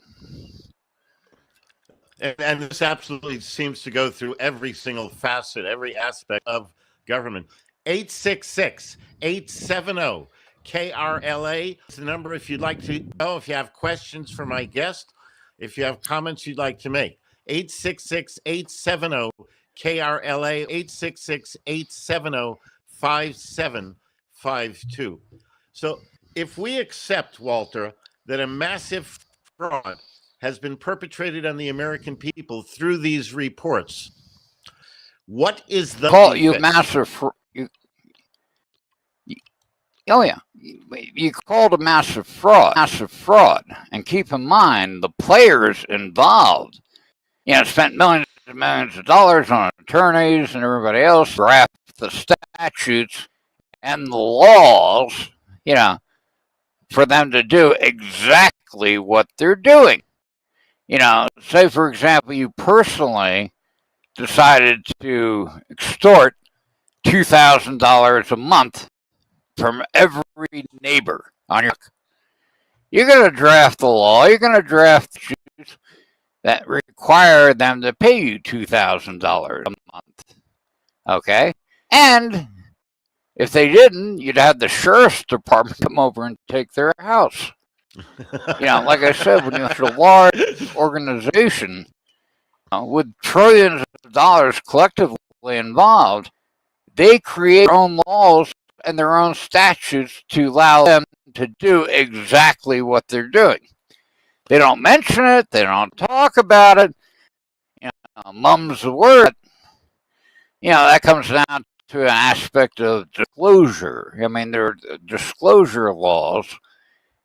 And this absolutely seems to go through every single facet, every aspect of government. 866-870-KRLA is the number if you'd like to know, if you have questions for my guest, if you have comments you'd like to make. 866-870-KRLA, 866-870-5752. So if we accept, Walter, that a massive fraud has been perpetrated on the American people through these reports, what is the oh yeah, you call it a massive fraud, and keep in mind the players involved, you know, spent millions and millions of dollars on attorneys and everybody else, draft the statutes and the laws, you know, for them to do exactly what they're doing. You know, say for example, you personally decided to extort $2,000 a month from every neighbor on your. You're going to draft the law. You're going to draft statutes that require them to pay you $2,000 a month. Okay, and if they didn't, you'd have the sheriff's department come over and take their house. You know, like I said, when you have a large organization with trillions of dollars collectively involved, they create their own laws and their own statutes to allow them to do exactly what they're doing. They don't mention it. They don't talk about it. You know, mum's the word. that comes down to an aspect of disclosure. I mean, there are disclosure laws,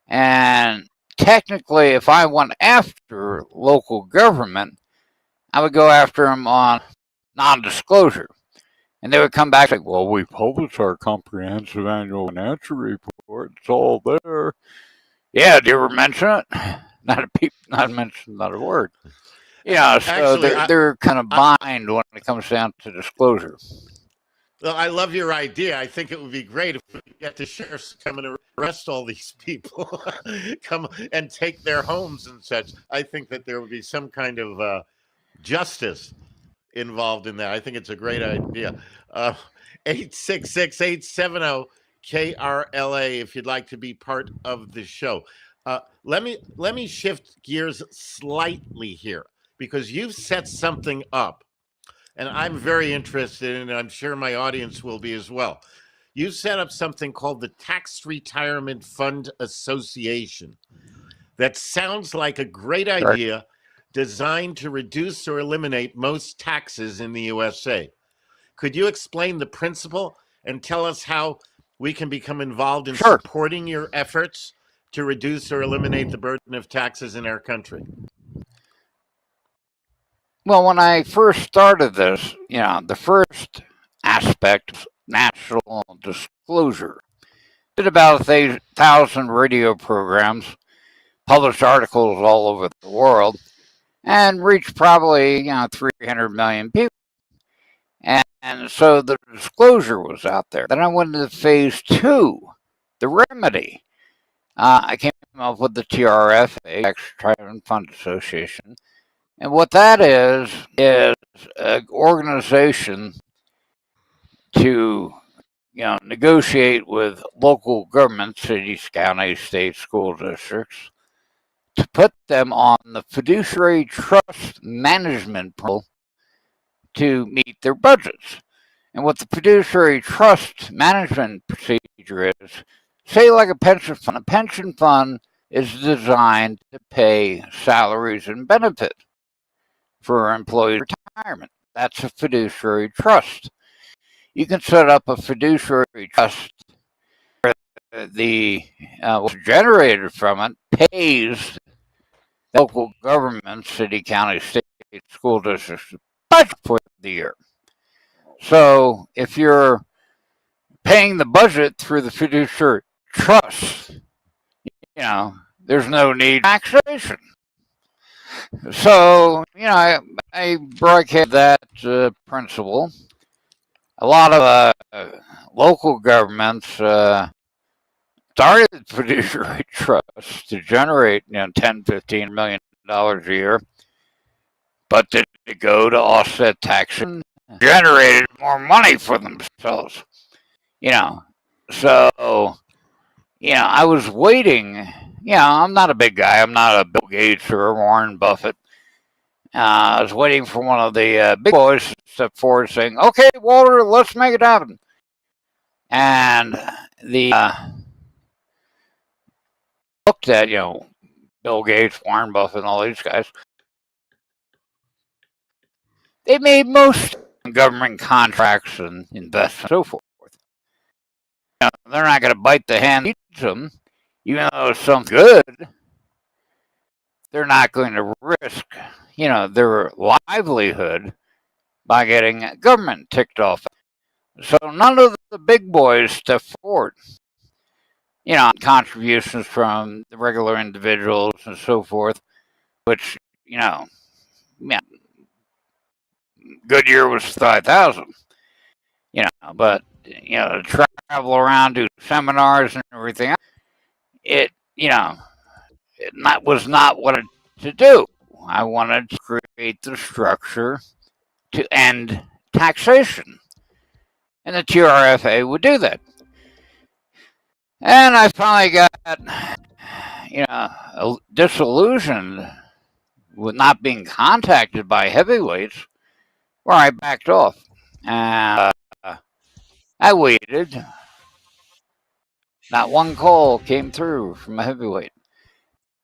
and technically, if I went after local government, I would go after them on non-disclosure. And they would come back like, well, we publish our comprehensive annual financial report. It's all there. Yeah, do you ever mention it? Not mention, not a word. So Actually, they're kind of bind when it comes down to disclosure. Well, I love your idea. I think it would be great if we get the sheriffs come and arrest all these people, come and take their homes and such. I think that there would be some kind of justice involved in that. I think it's a great idea. 866-870-KRLA if you'd like to be part of the show. Let me shift gears slightly here, because you've set something up and I'm very interested in, and I'm sure my audience will be as well. You set up something called the Tax Retirement Fund Association. That sounds like a great idea, designed to reduce or eliminate most taxes in the USA. Could you explain the principle and tell us how we can become involved in supporting your efforts to reduce or eliminate the burden of taxes in our country? Well, when I first started this, the first aspect was national disclosure. Did about 1,000 radio programs, published articles all over the world, and reached probably 300 million people. And so the disclosure was out there. Then I went into phase 2, the remedy. I came up with the TRFA, Tax Retirement Fund Association. And what that is an organization to negotiate with local governments, cities, counties, states, school districts, to put them on the fiduciary trust management pool to meet their budgets. And what the fiduciary trust management procedure is, say like a pension fund is designed to pay salaries and benefits for employee retirement. That's a fiduciary trust. You can set up a fiduciary trust where the what's generated from it pays the local government, city, county, state, school districts budget for the year. So if you're paying the budget through the fiduciary trust, there's no need for taxation. So, I broadcast that principle. A lot of local governments started fiduciary trusts to generate, $10, $15 million a year, but did it go to offset taxation? Generated more money for themselves, So, I was waiting. I'm not a big guy. I'm not a Bill Gates or a Warren Buffett. I was waiting for one of the big boys to step forward saying, okay, Walter, let's make it happen. And the looked at, Bill Gates, Warren Buffett, and all these guys. They made most government contracts and investments and so forth. They're not going to bite the hand that feeds them, even though it's something good. They're not going to risk, their livelihood by getting government ticked off. So none of the big boys step forward. Contributions from the regular individuals and so forth, which, Goodyear was 5,000, but, to travel around, do seminars and everything, it was not what I wanted to do. I wanted to create the structure to end taxation. And the TRFA would do that. And I finally got, disillusioned with not being contacted by heavyweights, where I backed off. And I waited. Not one call came through from a heavyweight.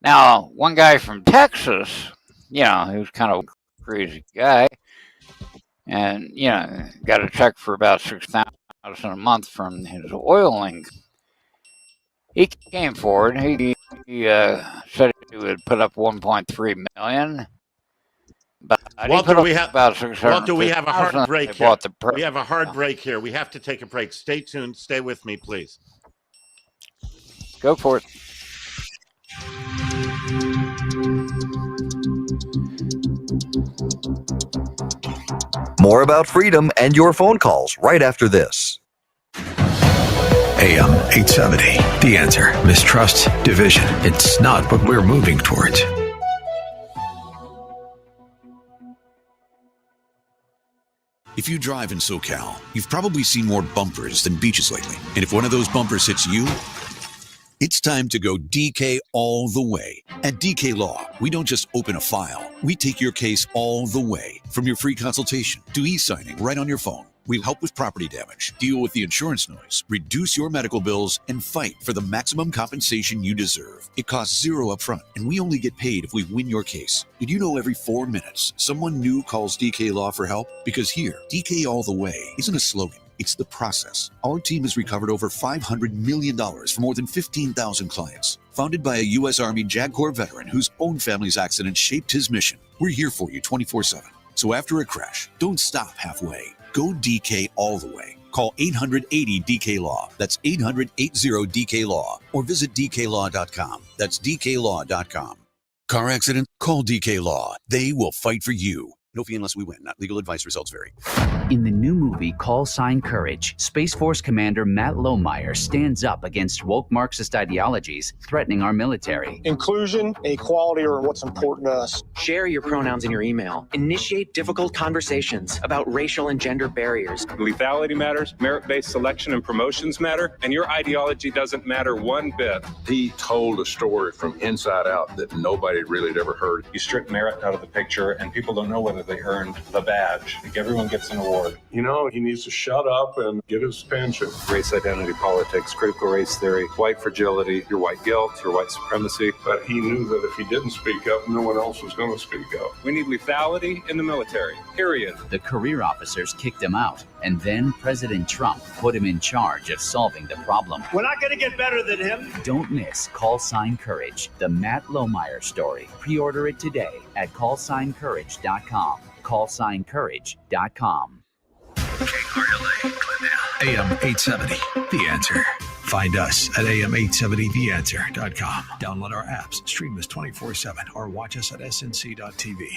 Now, one guy from Texas, he was kind of a crazy guy, and got a check for about $6,000 a month from his oil income. He came forward. He said he would put up $1.3 million. But Walter, we have about Walter, we have a hard break here. We have a hard Yeah. break here. We have to take a break. Stay tuned. Stay with me, please. Go for it. More about freedom and your phone calls right after this. AM 870. The Answer. Mistrust, division. It's not what we're moving towards. If you drive in SoCal, you've probably seen more bumpers than beaches lately. And if one of those bumpers hits you, it's time to go DK all the way. At DK Law, we don't just open a file. We take your case all the way. From your free consultation to e-signing right on your phone. We'll help with property damage, deal with the insurance noise, reduce your medical bills, and fight for the maximum compensation you deserve. It costs $0 upfront, and we only get paid if we win your case. Did you know every 4 minutes, someone new calls DK Law for help? Because here, DK all the way isn't a slogan. It's the process. Our team has recovered over $500 million for more than 15,000 clients. Founded by a U.S. Army JAG Corps veteran whose own family's accident shaped his mission, we're here for you 24/7. So after a crash, don't stop halfway. Go DK all the way. Call 800-80-DK-LAW. That's 800-80-DK-LAW. Or visit DKLaw.com. That's DKLaw.com. Car accident? Call DK Law. They will fight for you. No fee unless we win. Not legal advice. Results vary. In the new movie Call Sign Courage, Space Force Commander Matt Lohmeyer stands up against woke Marxist ideologies threatening our military. Inclusion and equality are what's important to us. Share your pronouns in your email. Initiate difficult conversations about racial and gender barriers. Lethality matters, merit-based selection and promotions matter, and your ideology doesn't matter one bit. He told a story from inside out that nobody really had ever heard. You strip merit out of the picture, and people don't know whether they earned the badge. Like everyone gets an award. You know, he needs to shut up and get his pension. Race identity politics, critical race theory, white fragility, your white guilt, your white supremacy. But he knew that if he didn't speak up, no one else was going to speak up. We need lethality in the military, period. The career officers kicked him out, and then President Trump put him in charge of solving the problem. We're not going to get better than him. Don't miss Call Sign Courage, the Matt Lohmeyer story. Pre-order it today at callsigncourage.com. Callsigncourage.com. AM 870. The Answer. Find us at am870theanswer.com. Download our apps, stream us 24/7, or watch us at snc.tv.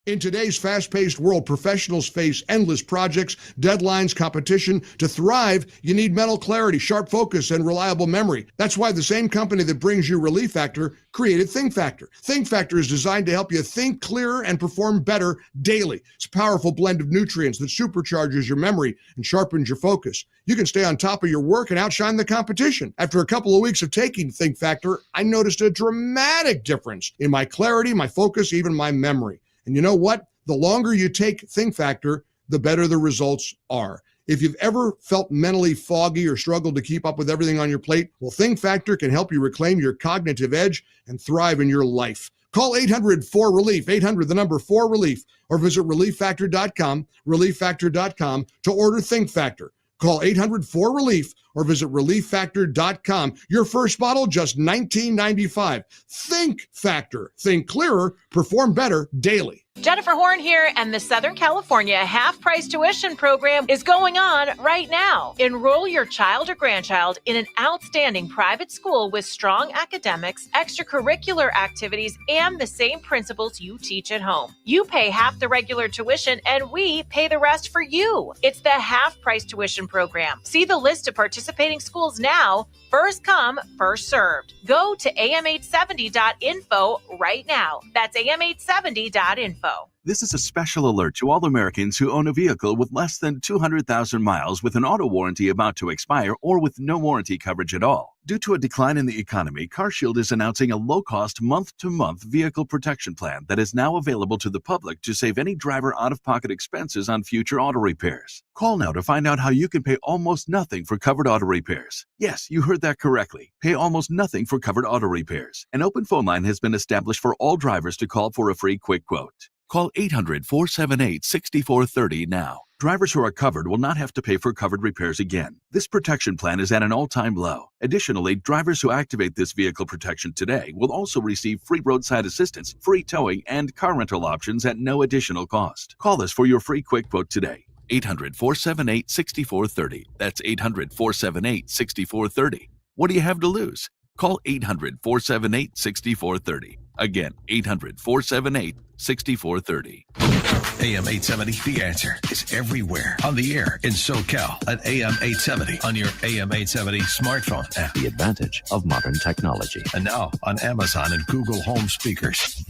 In today's fast-paced world, professionals face endless projects, deadlines, competition. To thrive, you need mental clarity, sharp focus, and reliable memory. That's why the same company that brings you Relief Factor created Think Factor. Think Factor is designed to help you think clearer and perform better daily. It's a powerful blend of nutrients that supercharges your memory and sharpens your focus. You can stay on top of your work and outshine the competition. After a couple of weeks of taking Think Factor, I noticed a dramatic difference in my clarity, my focus, even my memory. And you know what? The longer you take Think Factor, the better the results are. If you've ever felt mentally foggy or struggled to keep up with everything on your plate, well, Think Factor can help you reclaim your cognitive edge and thrive in your life. Call 800-4RELIEF, 800-4RELIEF, or visit relieffactor.com, relieffactor.com to order Think Factor. Call 800-4RELIEF or visit relieffactor.com. Your first bottle, just $19.95. Think Factor. Think clearer, perform better daily. Jennifer Horn here, and the Southern California half-price tuition program is going on right now. Enroll your child or grandchild in an outstanding private school with strong academics, extracurricular activities, and the same principles you teach at home. You pay half the regular tuition, and we pay the rest for you. It's the half-price tuition program. See the list of participating schools now. First come, first served. Go to am870.info right now. That's am870.info. This is a special alert to all Americans who own a vehicle with less than 200,000 miles with an auto warranty about to expire or with no warranty coverage at all. Due to a decline in the economy, CarShield is announcing a low-cost month-to-month vehicle protection plan that is now available to the public to save any driver out-of-pocket expenses on future auto repairs. Call now to find out how you can pay almost nothing for covered auto repairs. Yes, you heard that correctly. Pay almost nothing for covered auto repairs. An open phone line has been established for all drivers to call for a free quick quote. Call 800-478-6430 now. Drivers who are covered will not have to pay for covered repairs again. This protection plan is at an all-time low. Additionally, drivers who activate this vehicle protection today will also receive free roadside assistance, free towing, and car rental options at no additional cost. Call us for your free quick quote today. 800-478-6430. That's 800-478-6430. What do you have to lose? Call 800-478-6430. Again, 800-478-6430. AM 870, The Answer, is everywhere on the air in SoCal at AM 870 on your AM 870 smartphone app. The advantage of modern technology. And now on Amazon and Google Home speakers.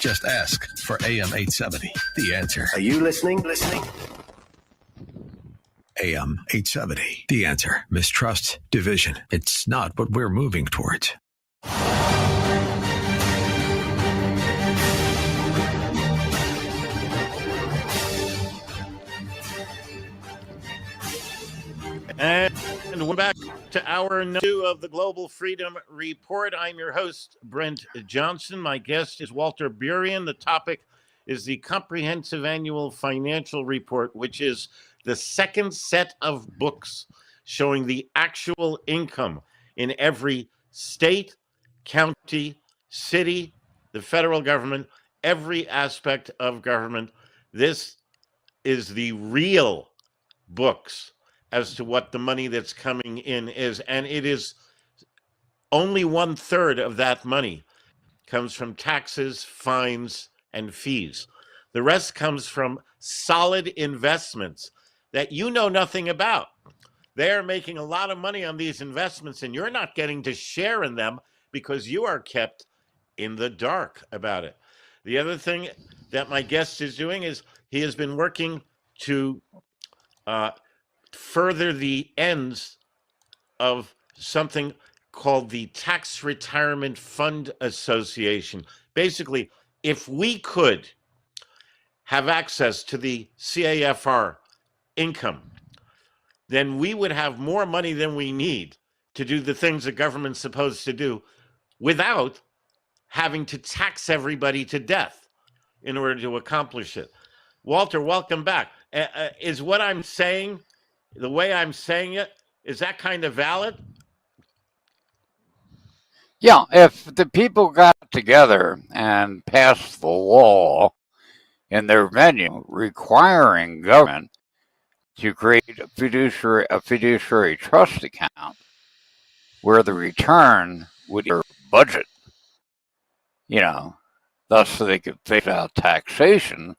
Just ask for AM 870, The Answer. Are you listening? AM 870, The Answer. Mistrust, division. It's not what we're moving towards. And we're back to hour 2 of the Global Freedom Report. I'm your host, Brent Johnson. My guest is Walter Burien. The topic is the Comprehensive Annual Financial Report, which is the second set of books showing the actual income in every state, county, city, the federal government, every aspect of government. This is the real books as to what the money that's coming in is. And it is only 1/3 of that money comes from taxes, fines, and fees. The rest comes from solid investments that you know nothing about. They're making a lot of money on these investments, and you're not getting to share in them because you are kept in the dark about it. The other thing that my guest is doing is he has been working to further the ends of something called the Tax Retirement Fund Association. Basically, if we could have access to the CAFR income, then we would have more money than we need to do the things the government's supposed to do without having to tax everybody to death in order to accomplish it. Walter, welcome back. Is what I'm saying, the way I'm saying it, is that kind of valid? Yeah, if the people got together and passed the law in their venue requiring government to create a fiduciary trust account where the return would be your budget, thus so they could phase out taxation,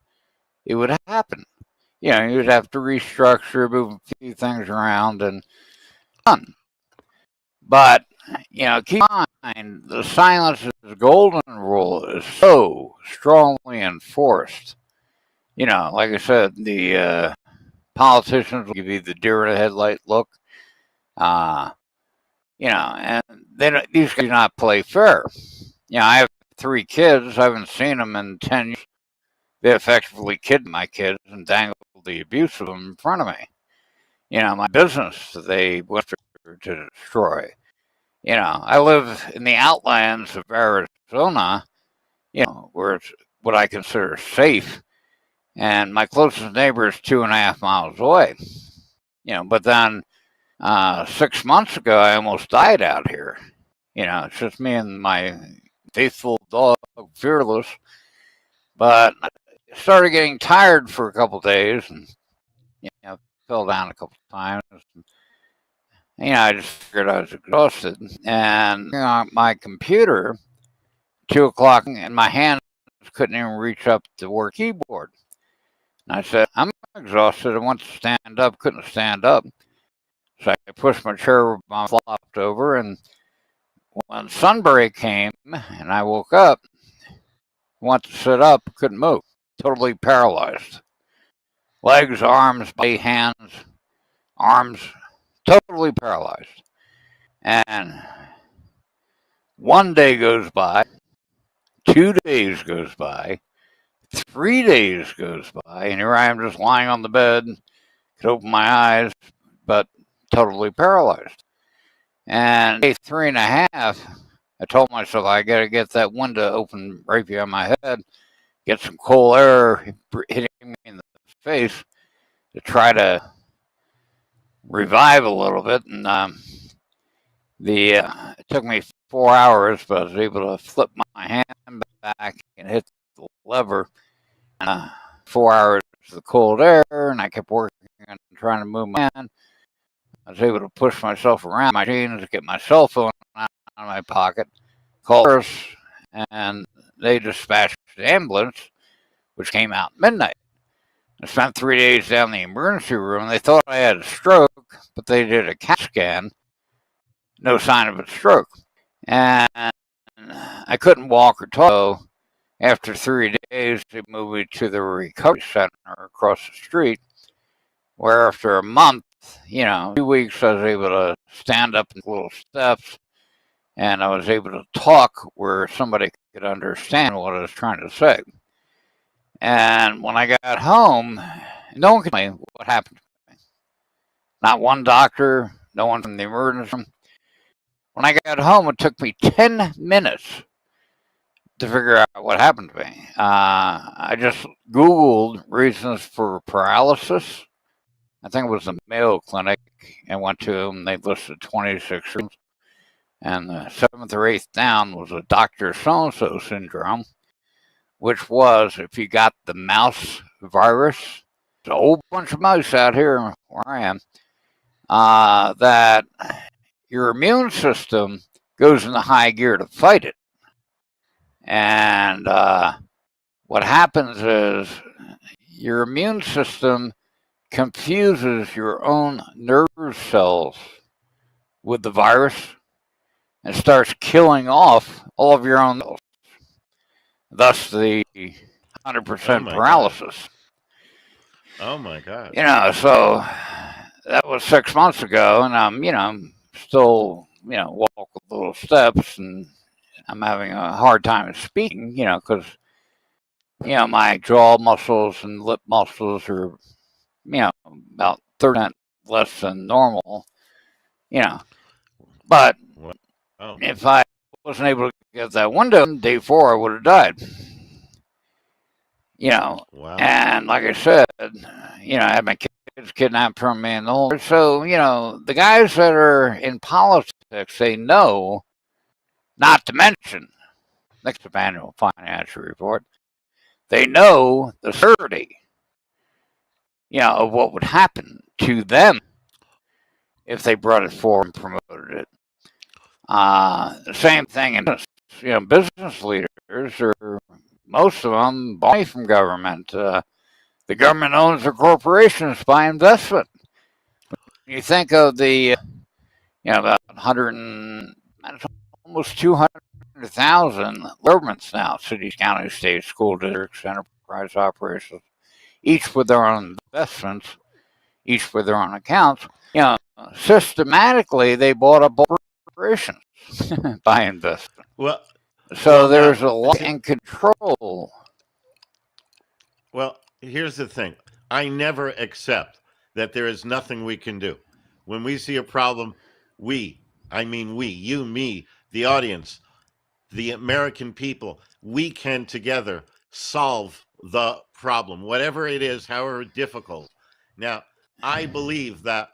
it would happen. You'd have to restructure, move a few things around, and done. But, keep in mind, the silence is golden rule is so strongly enforced. Like I said, the politicians will give you the deer in the headlight look. And these guys do not play fair. I have 3 kids. I haven't seen them in 10 years. They effectively kidnapped my kids and dangled the abuse of them in front of me. My business they went to destroy. I live in the outlands of Arizona, where it's what I consider safe. And my closest neighbor is 2.5 miles away. But then 6 months ago, I almost died out here. It's just me and my faithful dog, Fearless. But I started getting tired for a couple days and, fell down a couple times. I just figured I was exhausted. And my computer, 2 o'clock, and my hands couldn't even reach up to work keyboard. And I said, I'm exhausted. I want to stand up, couldn't stand up. So I pushed my chair, flopped over, and when sunbreak came and I woke up, wanted to sit up, couldn't move, totally paralyzed. Legs, arms, body, hands, arms, totally paralyzed. And one day goes by, 2 days goes by, 3 days goes by, and here I am just lying on the bed, could open my eyes, but totally paralyzed. And day 3.5, I told myself I got to get that window open right behind my head, get some cold air hitting me in the face to try to revive a little bit. And it took me 4 hours, but I was able to flip my hand back and hit the lever. 4 hours of the cold air, and I kept working on trying to move my hand. I was able to push myself around my jeans, get my cell phone out of my pocket, call us, and they dispatched the ambulance, which came out at midnight. I spent 3 days down in the emergency room. They thought I had a stroke, but they did a CAT scan. No sign of a stroke. And I couldn't walk or talk. After 3 days, they moved me to the recovery center across the street, where after a month, 2 weeks, I was able to stand up in little steps, and I was able to talk where somebody could understand what I was trying to say. And when I got home, no one could tell me what happened to me. Not one doctor, no one from the emergency room. When I got home, it took me 10 minutes to figure out what happened to me. I just Googled reasons for paralysis. I think it was the Mayo Clinic, and went to them. They listed 26 reasons. And the 7th or 8th down was a Dr. So-and-so syndrome, which was if you got the mouse virus, there's a whole bunch of mice out here where I am, that your immune system goes into high gear to fight it. And what happens is your immune system confuses your own nerve cells with the virus and starts killing off all of your own cells. Thus the 100% paralysis. Oh my God. So that was 6 months ago, and I'm still, walk with little steps, and I'm having a hard time speaking, because, my jaw muscles and lip muscles are, about 30% less than normal, But if I wasn't able to get that window, day 4, I would have died. Wow. And like I said, I had my kids kidnapped from me and the whole. So, the guys that are in politics, they know, not to mention, next to annual financial report, they know the certainty, of what would happen to them if they brought it forward and promoted it. The same thing in business leaders, or most of them buy from government. The government owns their corporations by investment. You think of the, about 100 and almost 200,000 governments now, cities, counties, states, school districts, enterprise operations, each with their own investments, each with their own accounts. Systematically, they bought up corporations by investment. So there's a lot in control. Well, here's the thing. I never accept that there is nothing we can do. When we see a problem, I mean we, you, me, the audience, the American people, we can together solve the problem, whatever it is, however difficult. Now, I believe that,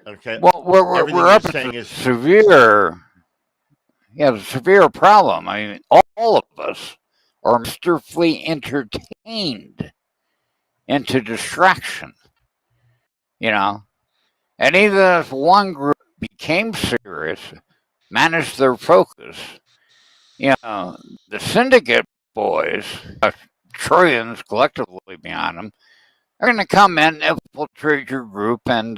okay, well, we're up against severe problem. I mean, all of us are masterfully entertained into distraction, and even if one group became serious, managed their focus, the syndicate boys, trillions collectively behind them, are going to come in, infiltrate your group, and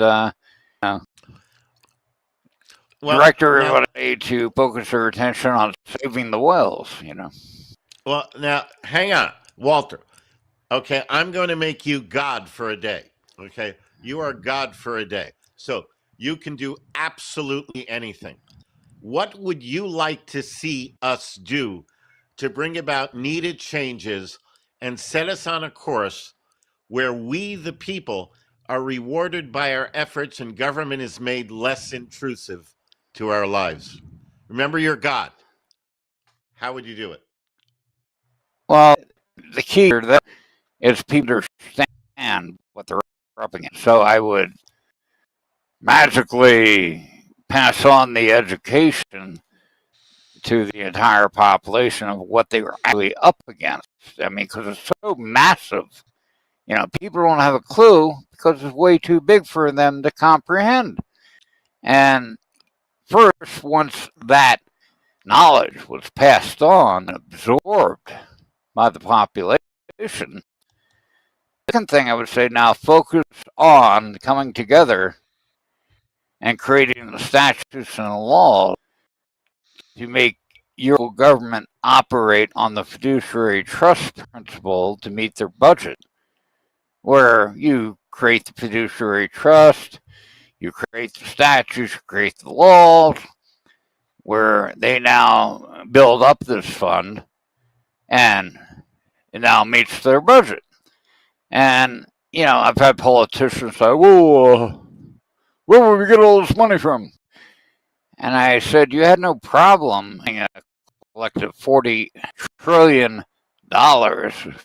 direct everybody to focus their attention on saving the whales, Well, now, hang on, Walter. Okay, I'm going to make you God for a day. Okay, you are God for a day. So you can do absolutely anything. What would you like to see us do to bring about needed changes and set us on a course where we, the people, are rewarded by our efforts and government is made less intrusive to our lives? Remember, you're God. How would you do it? Well, the key here that is people understand what they're up against. So I would magically pass on the education to the entire population of what they were actually up against. I mean, because it's so massive. You know, people don't have a clue because it's way too big for them to comprehend. And first, once that knowledge was passed on and absorbed by the population, the second thing I would say now, focus on coming together and creating the statutes and the laws to make your government operate on the fiduciary trust principle to meet their budget, where you create the fiduciary trust, you create the statutes, you create the laws, where they now build up this fund and it now meets their budget. And, you know, I've had politicians say, whoa, where will we get all this money from? And I said, you had no problem collected $40 trillion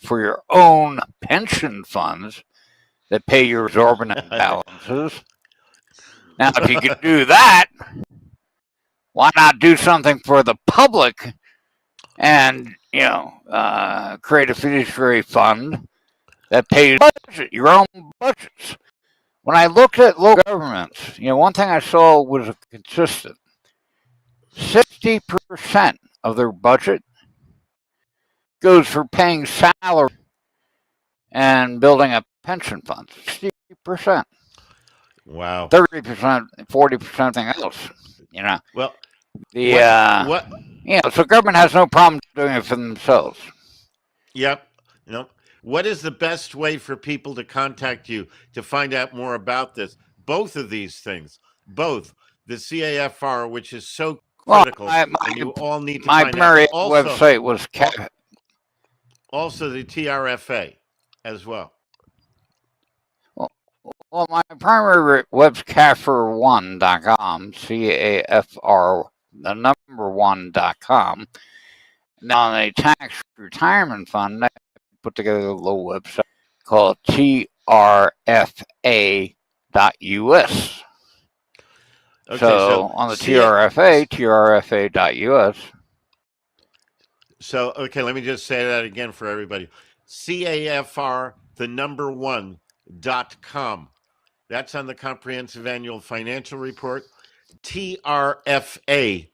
for your own pension funds that pay your exorbitant balances. Now, if you could do that, why not do something for the public and, you know, create a fiduciary fund that pays your own budgets? When I looked at local governments, you know, one thing I saw was consistent. 60% of their budget goes for paying salary and building a pension fund. 60%. Wow. 30%, 40% thing else. You know. Well, what? You know, so government has no problem doing it for themselves. Yep. You know, what is the best way for people to contact you to find out more about this? Both of these things, both the CAFR, which is so critical, and you all need to find out. My primary website was also the TRFA as well. Well, my primary web's CAFR1.com, CAFR, the number 1.com. Now, the tax retirement fund, I put together a little website called TRFA.us. Okay, so on the TRFA.us. So, okay, let me just say that again for everybody. CAFR, the number 1.com. That's on the Comprehensive Annual Financial Report. TRFA.us.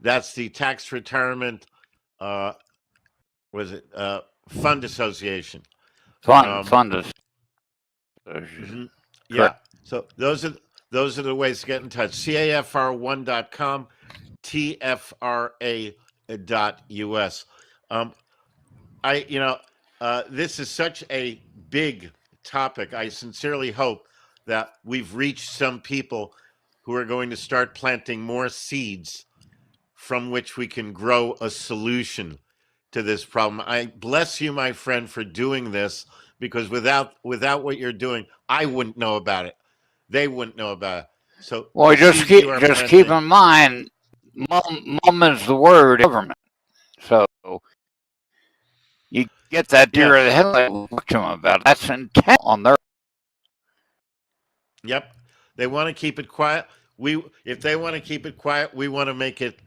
That's the Tax Retirement, Fund Association. Fund Association. Yeah. So those are the ways to get in touch. CAFR1.com, TFRA.us. This is such a big topic. I sincerely hope that we've reached some people who are going to start planting more seeds from which we can grow a solution to this problem. I bless you, my friend, for doing this, because without what you're doing, I wouldn't know about it. They wouldn't know about it. So, well, just keep in mind, mum is the word government. So you get that deer in the headlight. Talk to them about it. That's intent on their. Yep, they want to keep it quiet. If they want to keep it quiet, we want to make it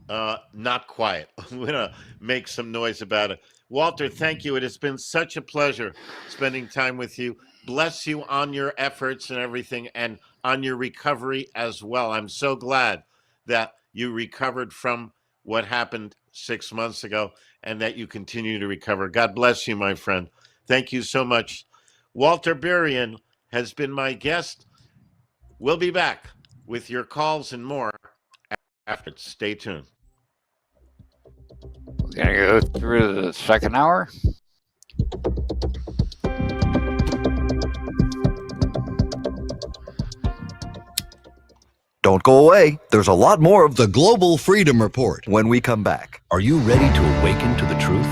not quiet. We're gonna make some noise about it. Walter, thank you. It has been such a pleasure spending time with you. Bless you on your efforts and everything, and on your recovery as well. I'm so glad that you recovered from what happened 6 months ago and that you continue to recover. God bless you, my friend. Thank you so much. Walter Burien has been my guest. We'll be back with your calls and more after. Stay tuned. We're going to go through the second hour. Don't go away. There's a lot more of the Global Freedom Report when we come back. Are you ready to awaken to the truth?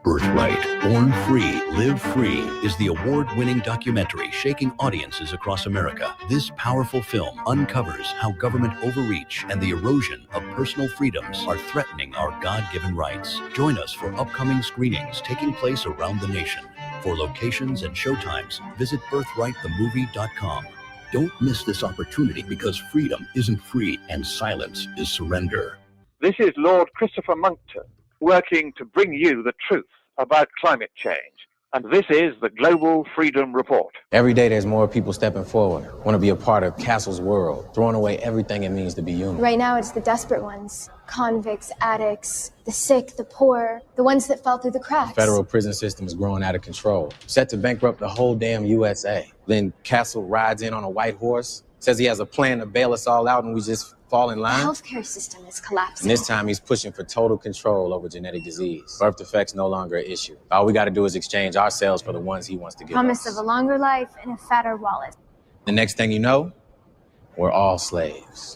Birthright, Born Free, Live Free is the award-winning documentary shaking audiences across America. This powerful film uncovers how government overreach and the erosion of personal freedoms are threatening our God-given rights. Join us for upcoming screenings taking place around the nation. For locations and showtimes, visit birthrightthemovie.com. Don't miss this opportunity because freedom isn't free and silence is surrender. This is Lord Christopher Monckton, working to bring you the truth about climate change. And this is the Global Freedom Report. Every day there's more people stepping forward, want to be a part of Castle's world, throwing away everything it means to be human. Right now it's the desperate ones. Convicts, addicts, the sick, the poor, the ones that fell through the cracks. The federal prison system is growing out of control, set to bankrupt the whole damn USA. Then Castle rides in on a white horse, says he has a plan to bail us all out and we just fall in The line. healthcare system is collapsing. And this time he's pushing for total control over genetic disease. Birth defects no longer an issue. All we got to do is exchange our cells for the ones he wants to give Promise us. of a longer life and a fatter wallet. The next thing you know, we're all slaves.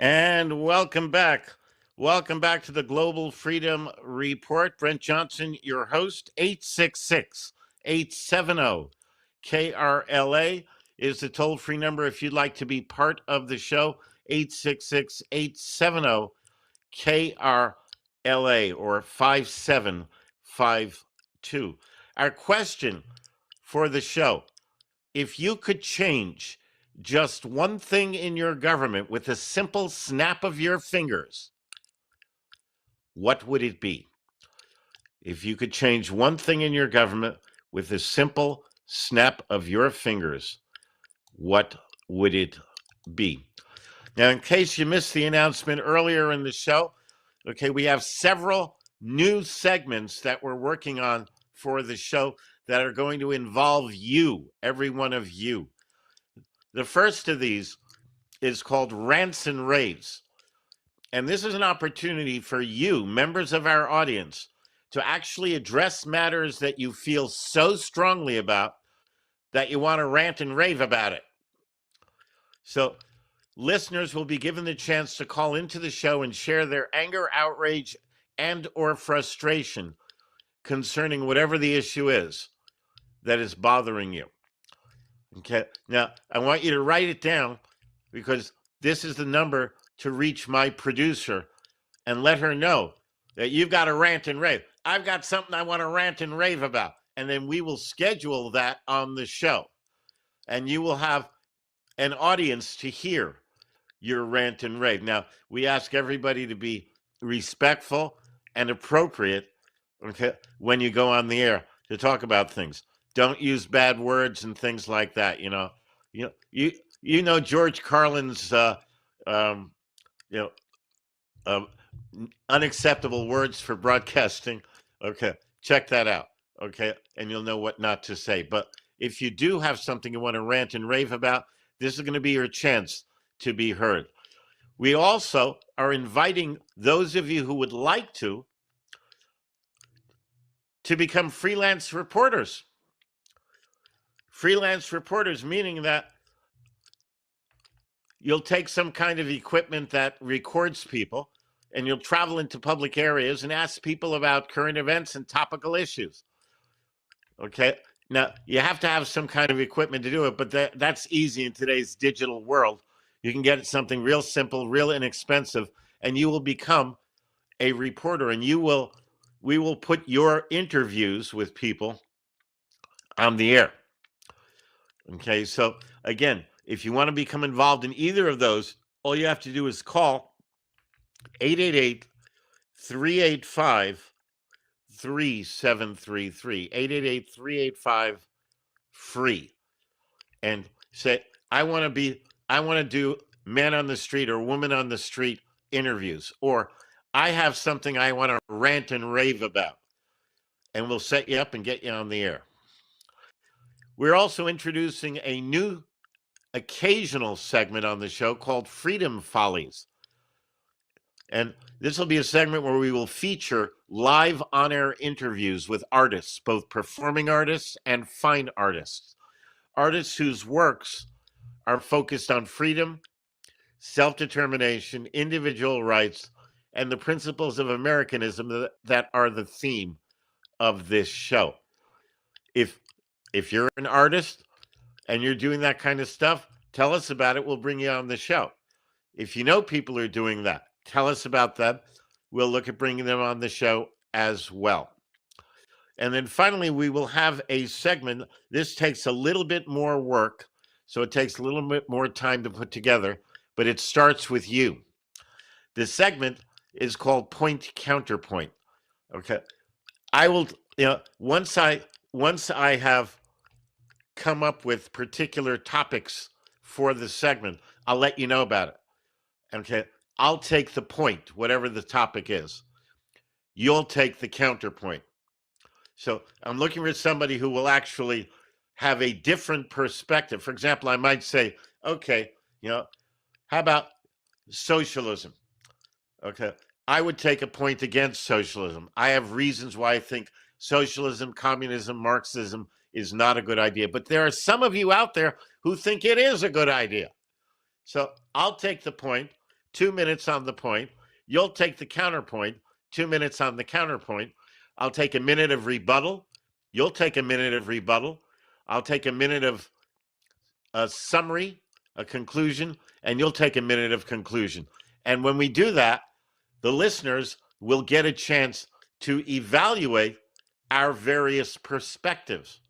And welcome back. Welcome back to the Global Freedom Report. Brent Johnson, your host. 866-870-KRLA is the toll-free number if you'd like to be part of the show. 866-870-KRLA or 5752. Our question for the show: if you could change just one thing in your government with a simple snap of your fingers, what would it be? If you could change one thing in your government with a simple snap of your fingers, what would it be? Now, in case you missed the announcement earlier in the show, okay, we have several new segments that we're working on for the show that are going to involve you, every one of you. The first of these is called Rants and Raves. And this is an opportunity for you, members of our audience, to actually address matters that you feel so strongly about that you want to rant and rave about it. So listeners will be given the chance to call into the show and share their anger, outrage, and or frustration concerning whatever the issue is that is bothering you. Okay, now I want you to write it down because this is the number to reach my producer and let her know that you've got a rant and rave. I've got something I want to rant and rave about. And then we will schedule that on the show. And you will have an audience to hear your rant and rave. Now, we ask everybody to be respectful and appropriate, okay, when you go on the air to talk about things. Don't use bad words and things like that. You know George Carlin's unacceptable words for broadcasting. Okay, check that out. Okay, and you'll know what not to say. But if you do have something you want to rant and rave about, this is going to be your chance to be heard. We also are inviting those of you who would like to become freelance reporters. Freelance reporters, meaning that you'll take some kind of equipment that records people and you'll travel into public areas and ask people about current events and topical issues. Okay? Now, you have to have some kind of equipment to do it, but that's easy in today's digital world. You can get something real simple, real inexpensive, and you will become a reporter, and we will put your interviews with people on the air. Okay, so again, if you want to become involved in either of those, all you have to do is call 888-385-3733, 888-385-FREE. And Say, I want to do man on the street or woman on the street interviews, or I have something I want to rant and rave about, and we'll set you up and get you on the air. We're also introducing a new occasional segment on the show called Freedom Follies. And this will be a segment where we will feature live on-air interviews with artists, both performing artists and fine artists. Artists whose works are focused on freedom, self-determination, individual rights, and the principles of Americanism that are the theme of this show. If you're an artist and you're doing that kind of stuff, tell us about it. We'll bring you on the show. If you know people who are doing that, tell us about them. We'll look at bringing them on the show as well. And then finally, we will have a segment. This takes a little bit more work, so it takes a little bit more time to put together, but it starts with you. The segment is called Point Counterpoint. Okay. I will, once I have come up with particular topics for the segment, I'll let you know about it. Okay. I'll take the point, whatever the topic is. You'll take the counterpoint. So I'm looking for somebody who will actually have a different perspective. For example, I might say, okay, how about socialism? Okay. I would take a point against socialism. I have reasons why I think socialism, communism, Marxism is not a good idea. But there are some of you out there who think it is a good idea. So I'll take the point, 2 minutes on the point. You'll take the counterpoint, 2 minutes on the counterpoint. I'll take a minute of rebuttal. You'll take a minute of rebuttal. I'll take a minute of a summary, a conclusion, and you'll take a minute of conclusion. And when we do that, the listeners will get a chance to evaluate our various perspectives.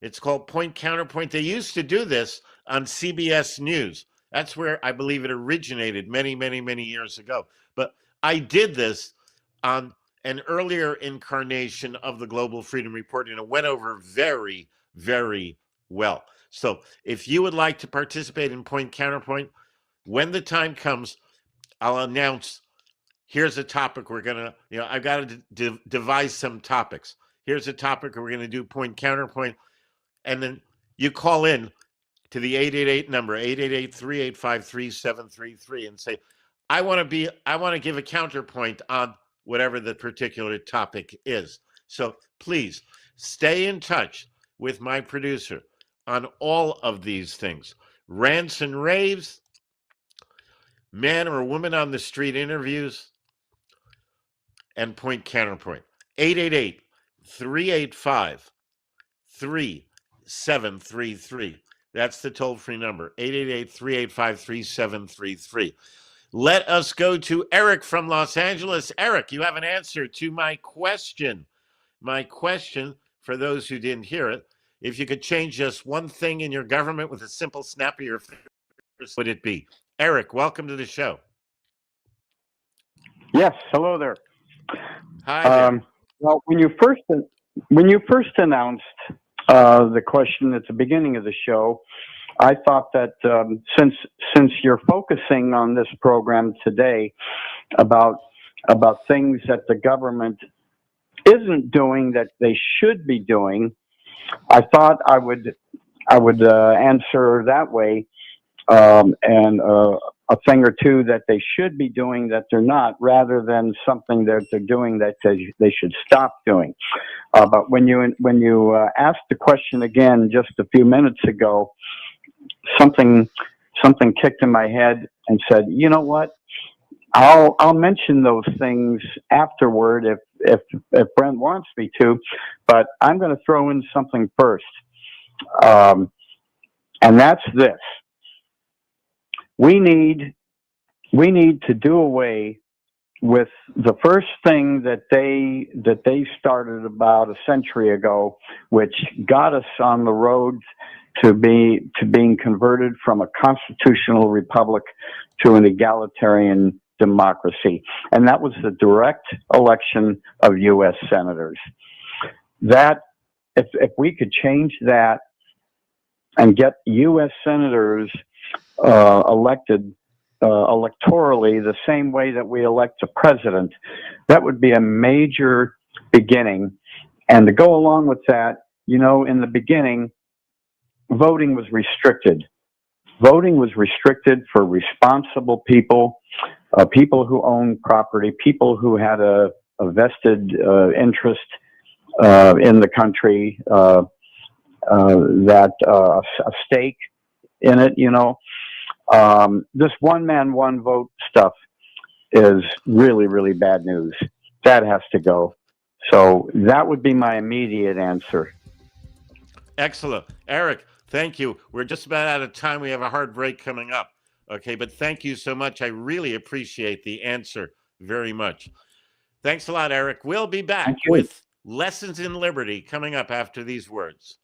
It's called Point Counterpoint. They used to do this on CBS News. That's where I believe it originated many, many, many years ago. But I did this on an earlier incarnation of the Global Freedom Report, and it went over very, very well. So if you would like to participate in Point Counterpoint, when the time comes, I'll announce, here's a topic we're going to, I've got to devise some topics. Here's a topic we're going to do Point Counterpoint. And then you call in to the 888 number, 888-385-3733, and say, I want to give a counterpoint on whatever the particular topic is. So please stay in touch with my producer on all of these things. Rants and raves, man or woman on the street interviews, and Point Counterpoint. 888-385-3733. That's the toll-free number, 888-385-3733. Let us go to Eric from Los Angeles. Eric, you have an answer to my question. My question, for those who didn't hear it, if you could change just one thing in your government with a simple snap of your fingers, what would it be? Eric, welcome to the show. Yes, hello there. Hi there. Well, when you first announced the question at the beginning of the show, I thought that since you're focusing on this program today about things that the government isn't doing that they should be doing, I thought I would answer that way, and a thing or two that they should be doing that they're not, rather than something that they're doing that they should stop doing. But when you asked the question again just a few minutes ago, something kicked in my head and said, you know what? I'll mention those things afterward if Brent wants me to, but I'm going to throw in something first, and that's this: we need to do away with the first thing that they started about a century ago, which got us on the road to being converted from a constitutional republic to an egalitarian democracy. And that was the direct election of U.S. senators. That, if we could change that, and get U.S. senators elected electorally the same way that we elect a president, that would be a major beginning. And to go along with that, in the beginning, voting was restricted. Voting was restricted for responsible people, people who own property, people who had a vested interest in the country, that a stake in it. This one man, one vote stuff is really, really bad news. That has to go. So that would be my immediate answer. Excellent. Eric, thank you. We're just about out of time. We have a hard break coming up. Okay, but thank you so much. I really appreciate the answer very much. Thanks a lot, Eric. We'll be back with Lessons in Liberty coming up after these words.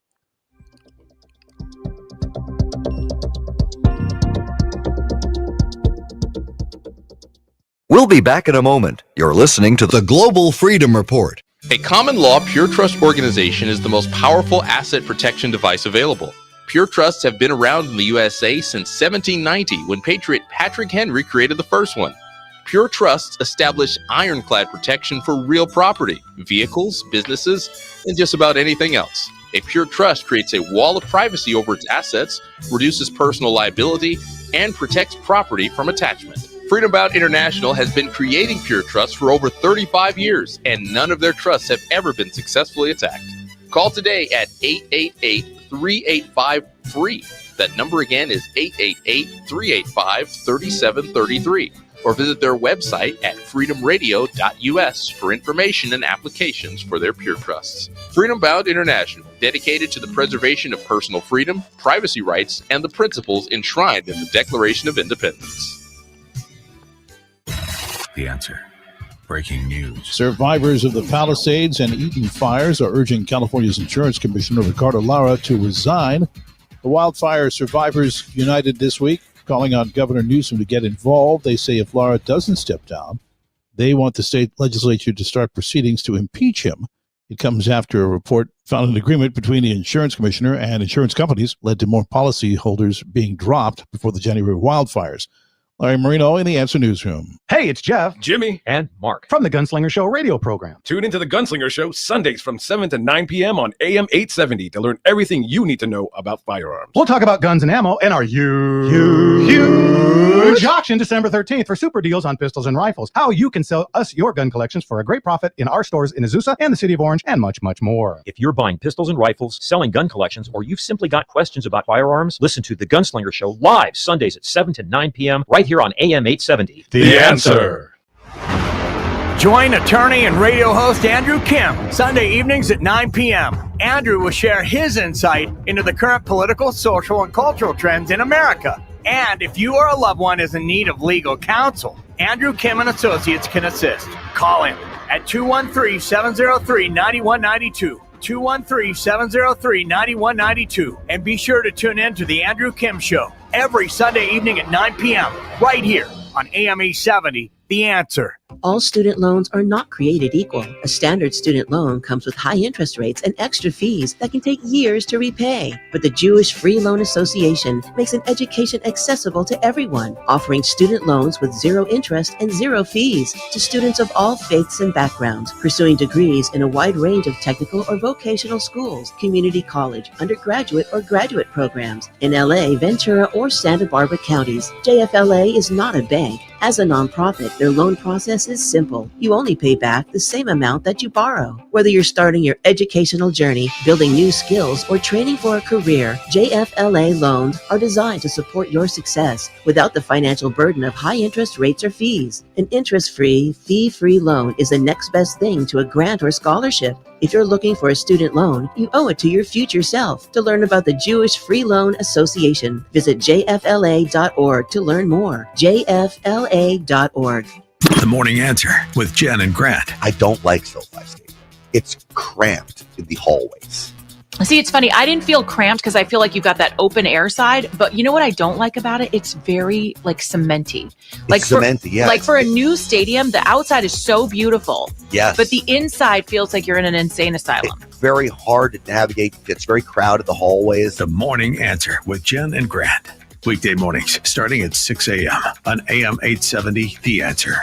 We'll be back in a moment. You're listening to the Global Freedom Report. A common law pure trust organization is the most powerful asset protection device available. Pure trusts have been around in the USA since 1790, when Patriot Patrick Henry created the first one. Pure trusts establish ironclad protection for real property, vehicles, businesses, and just about anything else. A pure trust creates a wall of privacy over its assets, reduces personal liability, and protects property from attachment. Freedom Bound International has been creating pure trusts for over 35 years, and none of their trusts have ever been successfully attacked. Call today at 888-385-FREE. That number again is 888-385-3733. Or visit their website at freedomradio.us for information and applications for their pure trusts. Freedom Bound International, dedicated to the preservation of personal freedom, privacy rights, and the principles enshrined in the Declaration of Independence. The Answer. Breaking news. Survivors of the Palisades and Eaton fires are urging California's Insurance Commissioner Ricardo Lara to resign. The wildfire survivors united this week, calling on Governor Newsom to get involved. They say if Lara doesn't step down, they want the state legislature to start proceedings to impeach him. It comes after a report found an agreement between the insurance commissioner and insurance companies led to more policyholders being dropped before the January wildfires. Larry Marino in the Answer Newsroom. Hey, it's Jeff, Jimmy, and Mark from the Gunslinger Show radio program. Tune into the Gunslinger Show Sundays from 7 to 9 p.m. on AM 870 to learn everything you need to know about firearms. We'll talk about guns and ammo and our huge auction December 13th for super deals on pistols and rifles. How you can sell us your gun collections for a great profit in our stores in Azusa and the City of Orange, and much, much more. If you're buying pistols and rifles, selling gun collections, or you've simply got questions about firearms, listen to the Gunslinger Show live Sundays at 7 to 9 p.m. right here on AM 870. The Answer. Join attorney and radio host Andrew Kim Sunday evenings at 9 p.m. Andrew will share his insight into the current political, social, and cultural trends in America. And if you or a loved one is in need of legal counsel, Andrew Kim and Associates can assist. Call him at 213-703-9192. 213-703-9192. And be sure to tune in to The Andrew Kim Show every Sunday evening at 9 p.m. right here on AM 870, The Answer. All student loans are not created equal. A standard student loan comes with high interest rates and extra fees that can take years to repay. But the Jewish Free Loan Association makes an education accessible to everyone, offering student loans with zero interest and zero fees to students of all faiths and backgrounds, pursuing degrees in a wide range of technical or vocational schools, community college, undergraduate or graduate programs in LA, Ventura, or Santa Barbara counties. JFLA is not a bank. As a nonprofit, their loan process is simple. You only pay back the same amount that you borrow. Whether you're starting your educational journey, building new skills, or training for a career, JFLA loans are designed to support your success without the financial burden of high interest rates or fees. An interest-free, fee-free loan is the next best thing to a grant or scholarship. If you're looking for a student loan, you owe it to your future self. To learn about the Jewish Free Loan Association, visit jfla.org to learn more. jfla.org. The Morning Answer with Jen and Grant. I don't like SoFi Stadium. It's cramped in the hallways. See, it's funny. I didn't feel cramped because I feel like you got that open air side. But you know what I don't like about it? It's very like cementy. Like for a new stadium, the outside is so beautiful. Yes. But the inside feels like you're in an insane asylum. It's very hard to navigate. It's very crowded, the hallways. The Morning Answer with Jen and Grant. Weekday mornings starting at 6 a.m. on AM 870, The Answer.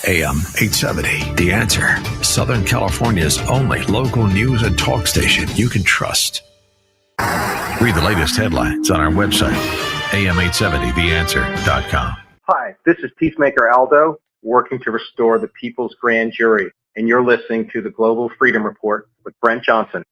AM 870, The Answer. Southern California's only local news and talk station you can trust. Read the latest headlines on our website, am870theanswer.com. Hi, this is Peacemaker Aldo, working to restore the people's grand jury, and you're listening to the Global Freedom Report with Brent Johnson.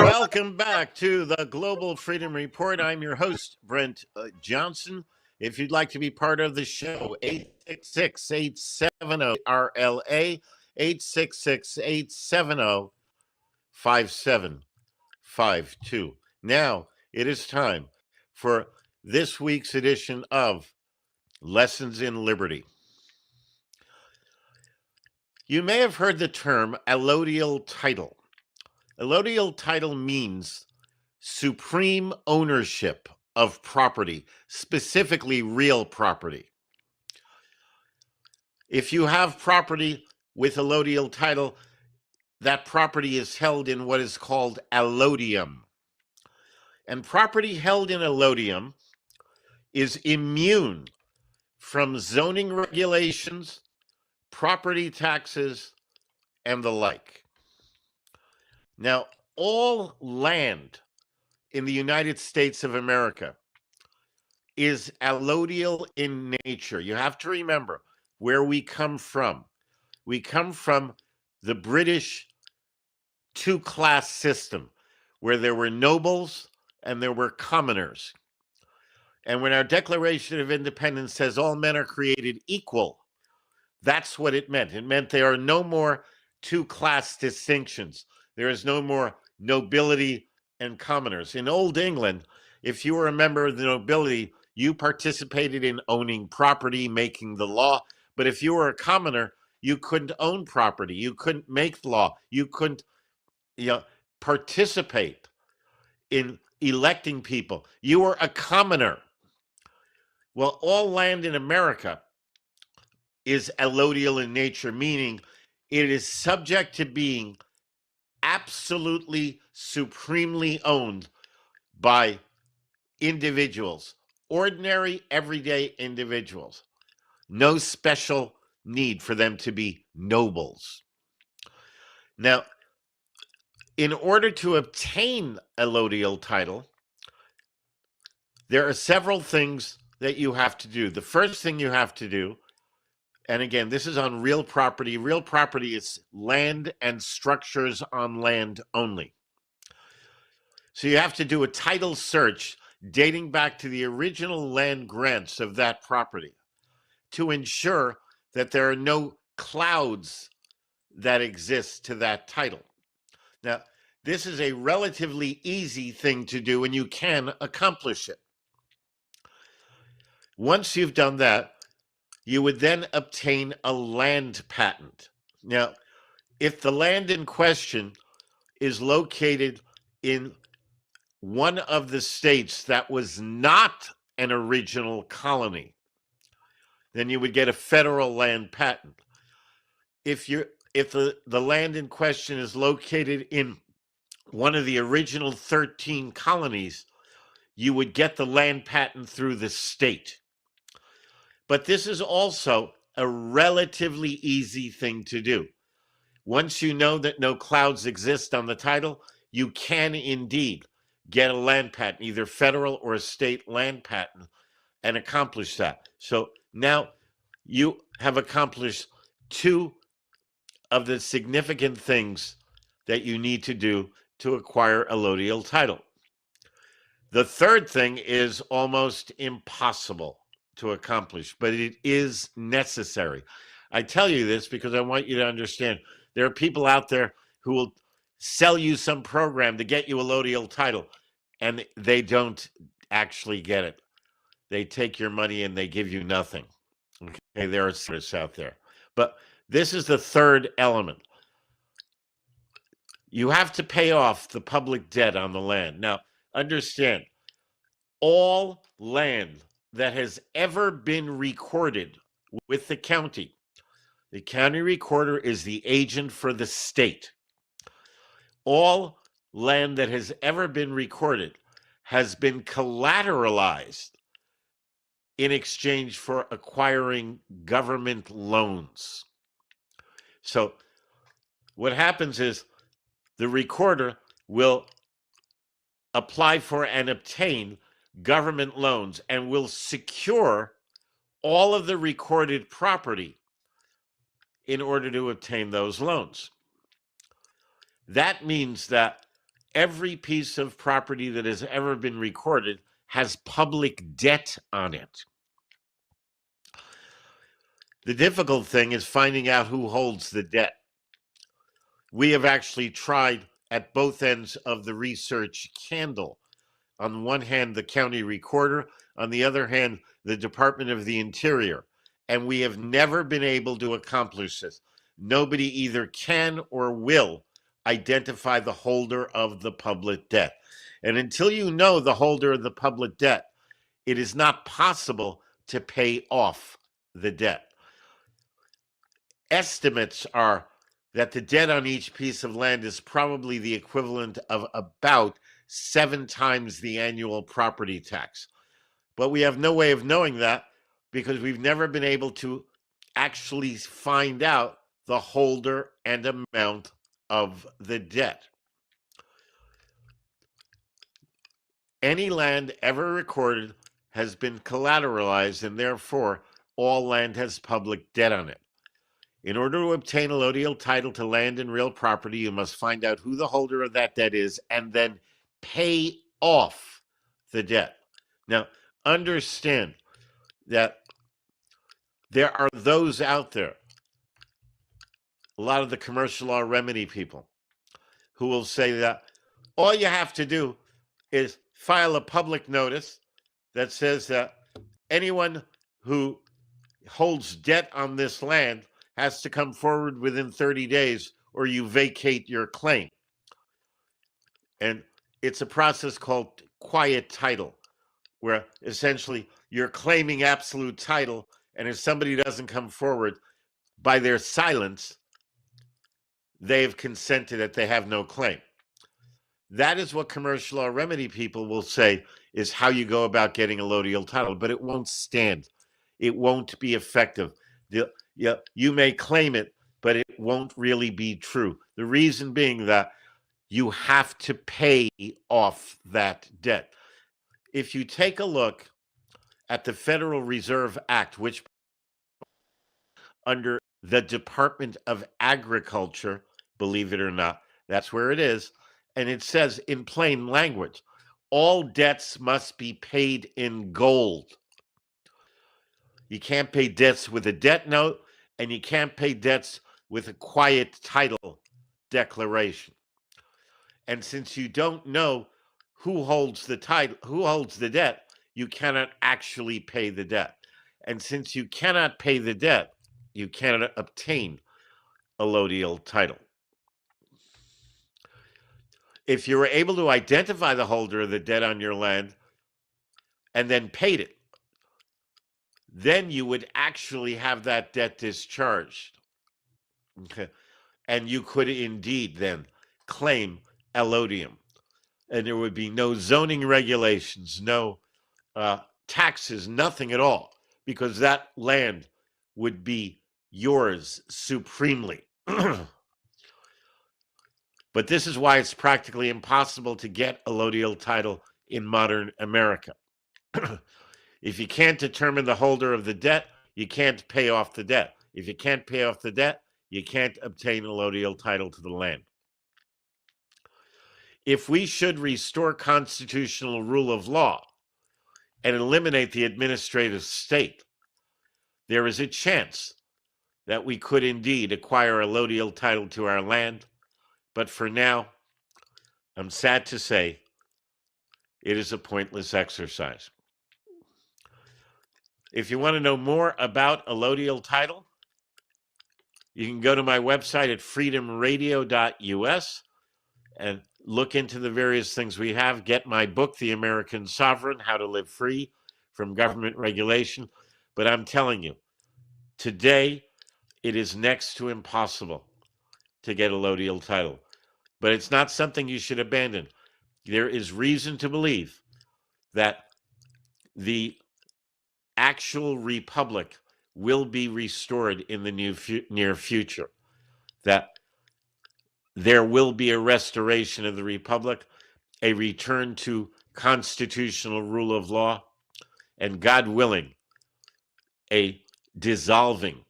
Welcome back to the Global Freedom Report. I'm your host, Brent Johnson. If you'd like to be part of the show, 866-870-RLA, 866-870-5752. Now, it is time for this week's edition of Lessons in Liberty. You may have heard the term allodial title. Allodial title means supreme ownership of property, specifically real property. If you have property with allodial title, that property is held in what is called allodium. And property held in allodium is immune from zoning regulations, property taxes, and the like. Now, all land in the United States of America is allodial in nature. You have to remember where we come from. We come from the British two-class system where there were nobles and there were commoners. And when our Declaration of Independence says all men are created equal, that's what it meant. It meant there are no more two-class distinctions. There is no more nobility and commoners. In Old England, if you were a member of the nobility, you participated in owning property, making the law. But if you were a commoner, you couldn't own property. You couldn't make the law. You couldn't participate in electing people. You were a commoner. Well, all land in America is allodial in nature, meaning it is subject to being absolutely supremely owned by individuals, ordinary, everyday individuals. No special need for them to be nobles. Now, in order to obtain allodial title, there are several things that you have to do. The first thing you have to do, and again, this is on real property. Real property is land and structures on land only. So you have to do a title search dating back to the original land grants of that property to ensure that there are no clouds that exist to that title. Now, this is a relatively easy thing to do, and you can accomplish it. Once you've done that, you would then obtain a land patent. Now, if the land in question is located in one of the states that was not an original colony, then you would get a federal land patent. If the land in question is located in one of the original 13 colonies, you would get the land patent through the state. But this is also a relatively easy thing to do. Once you know that no clouds exist on the title, you can indeed get a land patent, either federal or a state land patent, and accomplish that. So now you have accomplished two of the significant things that you need to do to acquire allodial title. The third thing is almost impossible to accomplish, but it is necessary. I tell you this because I want you to understand there are people out there who will sell you some program to get you allodial title, and they don't actually get it. They take your money and they give you nothing. Okay, there are service out there. But this is the third element. You have to pay off the public debt on the land. Now, understand, all land that has ever been recorded with the county recorder is the agent for the state. All land that has ever been recorded has been collateralized in exchange for acquiring government loans. So what happens is the recorder will apply for and obtain government loans and will secure all of the recorded property in order to obtain those loans. That means that every piece of property that has ever been recorded has public debt on it. The difficult thing is finding out who holds the debt. We have actually tried at both ends of the research candle. On one hand, the county recorder, on the other hand, the Department of the Interior. And we have never been able to accomplish this. Nobody either can or will identify the holder of the public debt. And until you know the holder of the public debt, it is not possible to pay off the debt. Estimates are that the debt on each piece of land is probably the equivalent of about 7 times the annual property tax. But we have no way of knowing that because we've never been able to actually find out the holder and amount of the debt. Any land ever recorded has been collateralized, and therefore all land has public debt on it. In order to obtain a allodial title to land and real property, you must find out who the holder of that debt is and then pay off the debt. Now, understand that there are those out there, a lot of the commercial law remedy people, who will say that all you have to do is file a public notice that says that anyone who holds debt on this land has to come forward within 30 days or you vacate your claim. And it's a process called quiet title, where essentially you're claiming absolute title, and if somebody doesn't come forward, by their silence, they've consented that they have no claim. That is what commercial law remedy people will say is how you go about getting a allodial title, but it won't stand. It won't be effective. You may claim it, but it won't really be true. The reason being that you have to pay off that debt. If you take a look at the Federal Reserve Act, which under the Department of Agriculture, believe it or not, that's where it is, and it says in plain language, all debts must be paid in gold. You can't pay debts with a debt note, and you can't pay debts with a quiet title declaration. And since you don't know who holds the title, who holds the debt, you cannot actually pay the debt. And since you cannot pay the debt, you cannot obtain a allodial title. If you were able to identify the holder of the debt on your land and then paid it, then you would actually have that debt discharged. Okay. And you could indeed then claim allodium. And there would be no zoning regulations, no taxes, nothing at all, because that land would be yours supremely. But this is why it's practically impossible to get a allodial title in modern America. If you can't determine the holder of the debt, you can't pay off the debt. If you can't pay off the debt, you can't obtain a allodial title to the land. If we should restore constitutional rule of law and eliminate the administrative state, there is a chance that we could indeed acquire a allodial title to our land. But for now, I'm sad to say it is a pointless exercise. If you want to know more about allodial title, you can go to my website at freedomradio.us and look into the various things we have. Get my book, The American Sovereign, How to Live Free from Government Regulation. But I'm telling you, today it is next to impossible to get allodial title. But it's not something you should abandon. There is reason to believe that the actual republic will be restored in the near future, that there will be a restoration of the republic, a return to constitutional rule of law, and God willing, a dissolving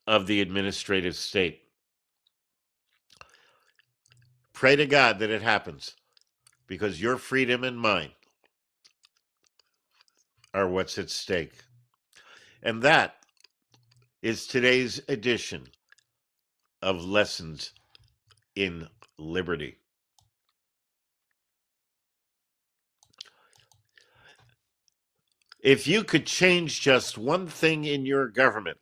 of the administrative state. Pray to God that it happens, because your freedom and mine are what's at stake. And that is today's edition of Lessons in Liberty. If you could change just one thing in your government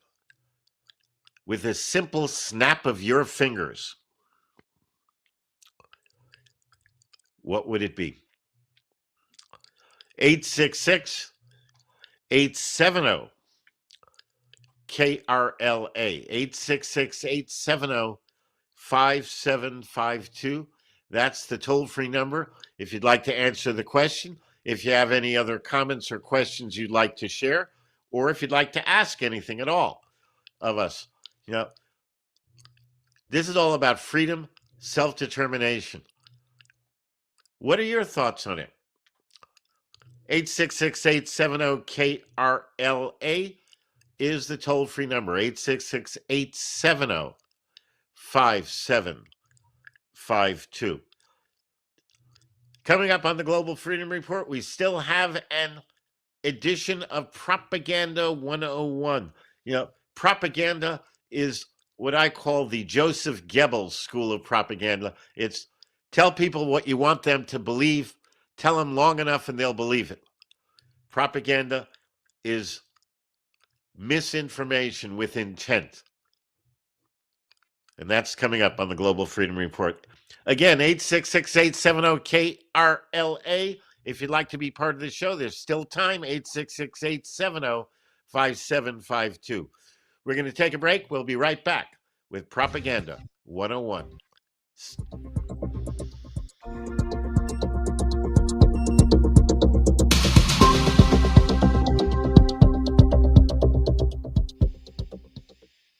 with a simple snap of your fingers, what would it be? 866-870-KRLA. 866-870-5752. That's the toll-free number. If you'd like to answer the question, if you have any other comments or questions you'd like to share, or if you'd like to ask anything at all of us. You know, this is all about freedom, self-determination. What are your thoughts on it? 866-870-KRLA is the toll-free number. 866-870-5752. Coming up on the Global Freedom Report, we still have an edition of Propaganda 101. You know, propaganda is what I call the Joseph Goebbels school of propaganda. It's tell people what you want them to believe, tell them long enough and they'll believe it. Propaganda is misinformation with intent. And that's coming up on the Global Freedom Report. Again, 866-870-KRLA. If you'd like to be part of the show, there's still time. 866-870-5752. We're going to take a break. We'll be right back with Propaganda 101.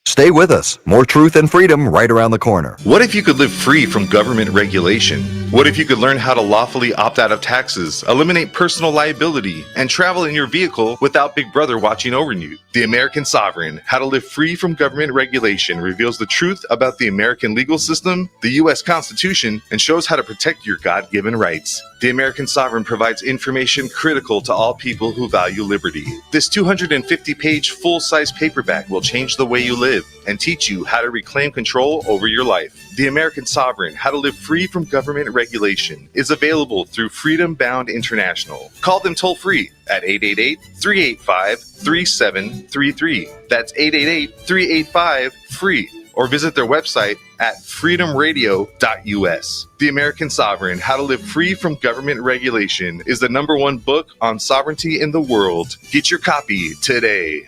Stay with us. More truth and freedom right around the corner. What if you could live free from government regulation? What if you could learn how to lawfully opt out of taxes, eliminate personal liability, and travel in your vehicle without Big Brother watching over you? The American Sovereign, How to Live Free from Government Regulation, reveals the truth about the American legal system, the U.S. Constitution, and shows how to protect your God-given rights. The American Sovereign provides information critical to all people who value liberty. This 250-page full-size paperback will change the way you live and teach you how to reclaim control over your life. The American Sovereign, How to Live Free from Government Regulation, is available through Freedom Bound International. Call them toll-free at 888-385-3733. That's 888-385-FREE. Or visit their website at freedomradio.us. The American Sovereign, How to Live Free from Government Regulation is the #1 book on sovereignty in the world. Get your copy today.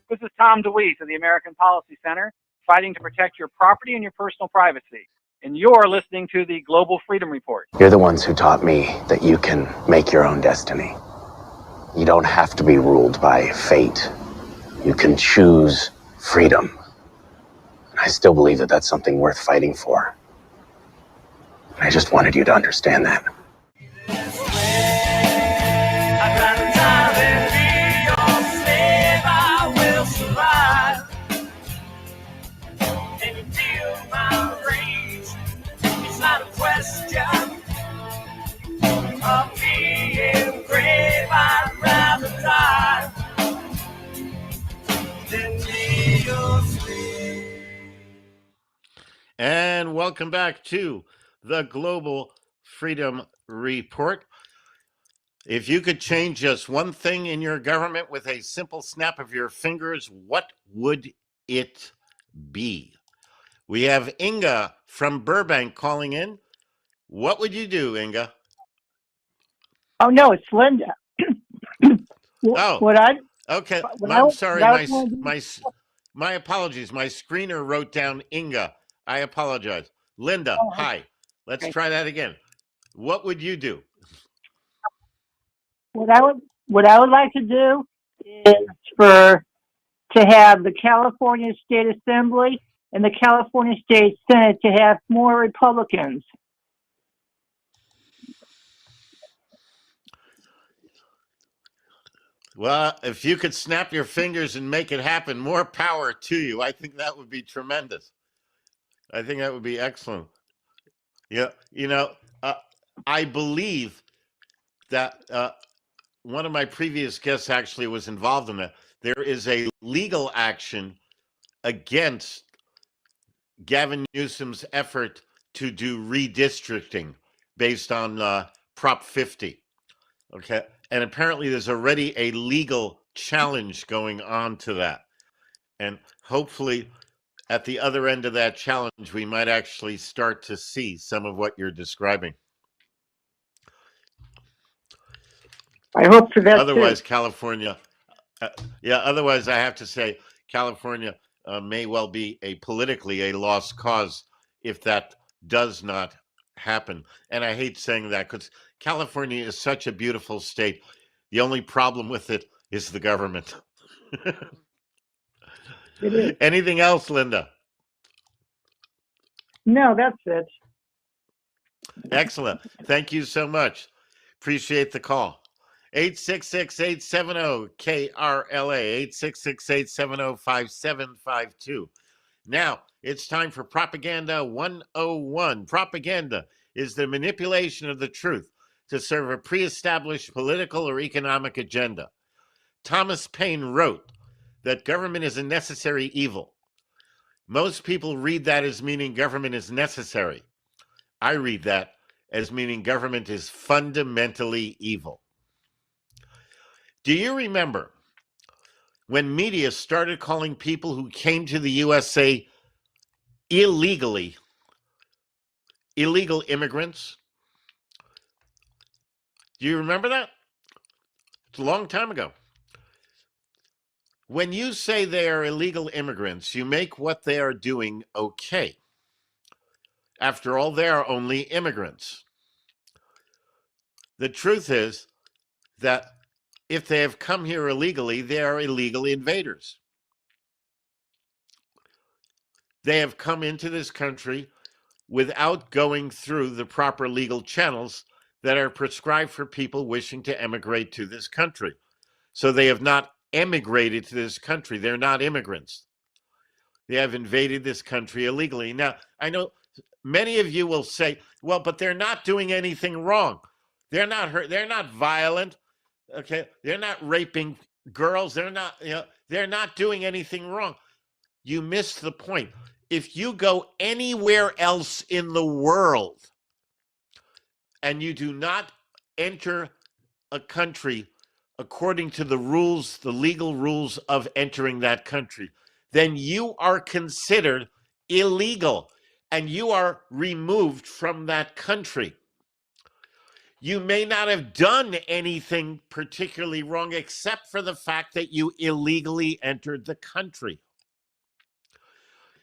This is Tom DeWeese of the American Policy Center, fighting to protect your property and your personal privacy. And you're listening to the Global Freedom Report. You're the ones who taught me that you can make your own destiny. You don't have to be ruled by fate. You can choose freedom. And I still believe that that's something worth fighting for. And I just wanted you to understand that. And welcome back to the Global Freedom report. If you could change just one thing in your government with a simple snap of your fingers, what would it be? We have Inga from Burbank calling in. What would you do, Inga? Oh, no, it's Linda. Okay. What I'm I- sorry. what I was gonna do- My apologies. My screener wrote down Inga. I apologize. Linda, Oh, hi. Let's okay. try that again. What would you do? What I would like to do is to have the California State Assembly and the California State Senate to have more Republicans. Well, if you could snap your fingers and make it happen, more power to you. I think that would be tremendous. I think that would be excellent. Yeah, I believe that one of my previous guests actually was involved in that. There is a legal action against Gavin Newsom's effort to do redistricting based on Prop 50. Okay. And apparently there's already a legal challenge going on to that. And hopefully at the other end of that challenge, we might actually start to see some of what you're describing. I hope for that. Otherwise, too. California, otherwise I have to say California may well be politically a lost cause if that does not happen. And I hate saying that because California is such a beautiful state. The only problem with it is the government. It is. Anything else, Linda? No, that's it. Excellent. Thank you so much. Appreciate the call. 866-870-KRLA, 866-870-5752. Now, it's time for Propaganda 101. Propaganda is the manipulation of the truth to serve a pre-established political or economic agenda. Thomas Paine wrote that government is a necessary evil. Most people read that as meaning government is necessary. I read that as meaning government is fundamentally evil. Do you remember when media started calling people who came to the USA illegal immigrants? Do you remember that? It's a long time ago. When you say they are illegal immigrants, you make what they are doing okay. After all, they are only immigrants. The truth is that if they have come here illegally, they are illegal invaders. They have come into this country without going through the proper legal channels that are prescribed for people wishing to emigrate to this country. So they have not emigrated to this country. They're not immigrants. They have invaded this country illegally. Now, I know many of you will say, well, but they're not doing anything wrong. They're not hurt. They're not violent. Okay. They're not raping girls. They're not doing anything wrong. You missed the point. If you go anywhere else in the world and you do not enter a country according to the rules, the legal rules of entering that country, then you are considered illegal and you are removed from that country. You may not have done anything particularly wrong except for the fact that you illegally entered the country.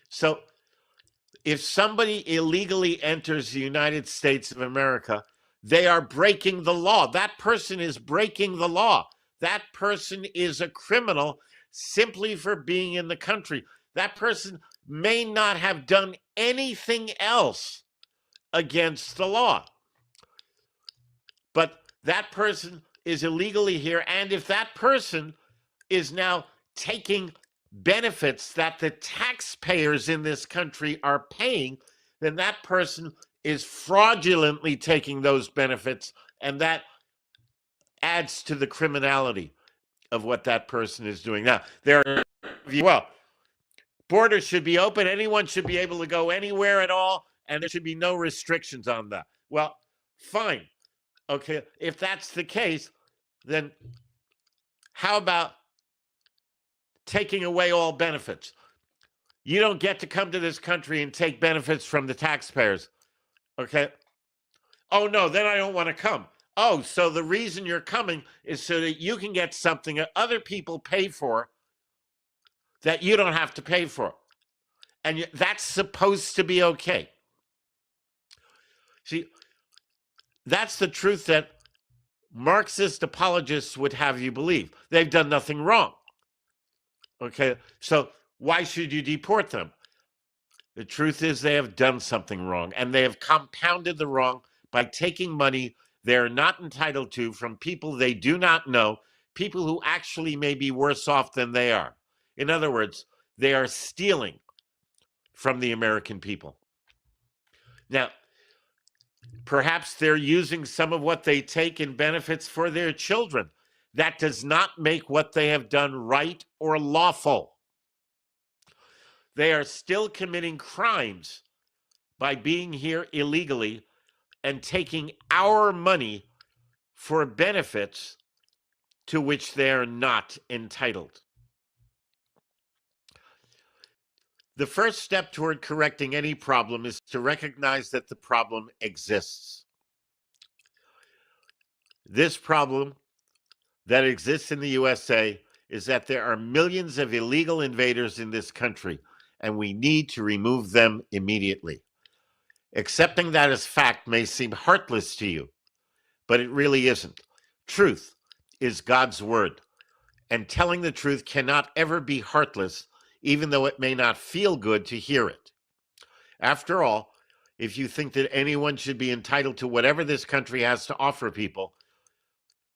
So if somebody illegally enters the United States of America, they are breaking the law. That person is breaking the law. That person is a criminal simply for being in the country. That person may not have done anything else against the law. But that person is illegally here. And if that person is now taking benefits that the taxpayers in this country are paying, then that person is fraudulently taking those benefits, and that adds to the criminality of what that person is doing. Now, borders should be open. Anyone should be able to go anywhere at all, and there should be no restrictions on that. Well, fine. Okay, if that's the case, then how about taking away all benefits? You don't get to come to this country and take benefits from the taxpayers. Okay. Oh, no, then I don't want to come. Oh, so the reason you're coming is so that you can get something that other people pay for that you don't have to pay for. And that's supposed to be okay. See, that's the truth that Marxist apologists would have you believe. They've done nothing wrong. Okay, so why should you deport them? The truth is they have done something wrong, and they have compounded the wrong by taking money they're not entitled to from people they do not know, people who actually may be worse off than they are. In other words, they are stealing from the American people. Now, perhaps they're using some of what they take in benefits for their children. That does not make what they have done right or lawful. They are still committing crimes by being here illegally and taking our money for benefits to which they are not entitled. The first step toward correcting any problem is to recognize that the problem exists. This problem that exists in the USA is that there are millions of illegal invaders in this country, and we need to remove them immediately. Accepting that as fact may seem heartless to you, but it really isn't. Truth is God's word, and telling the truth cannot ever be heartless, even though it may not feel good to hear it. After all, if you think that anyone should be entitled to whatever this country has to offer people,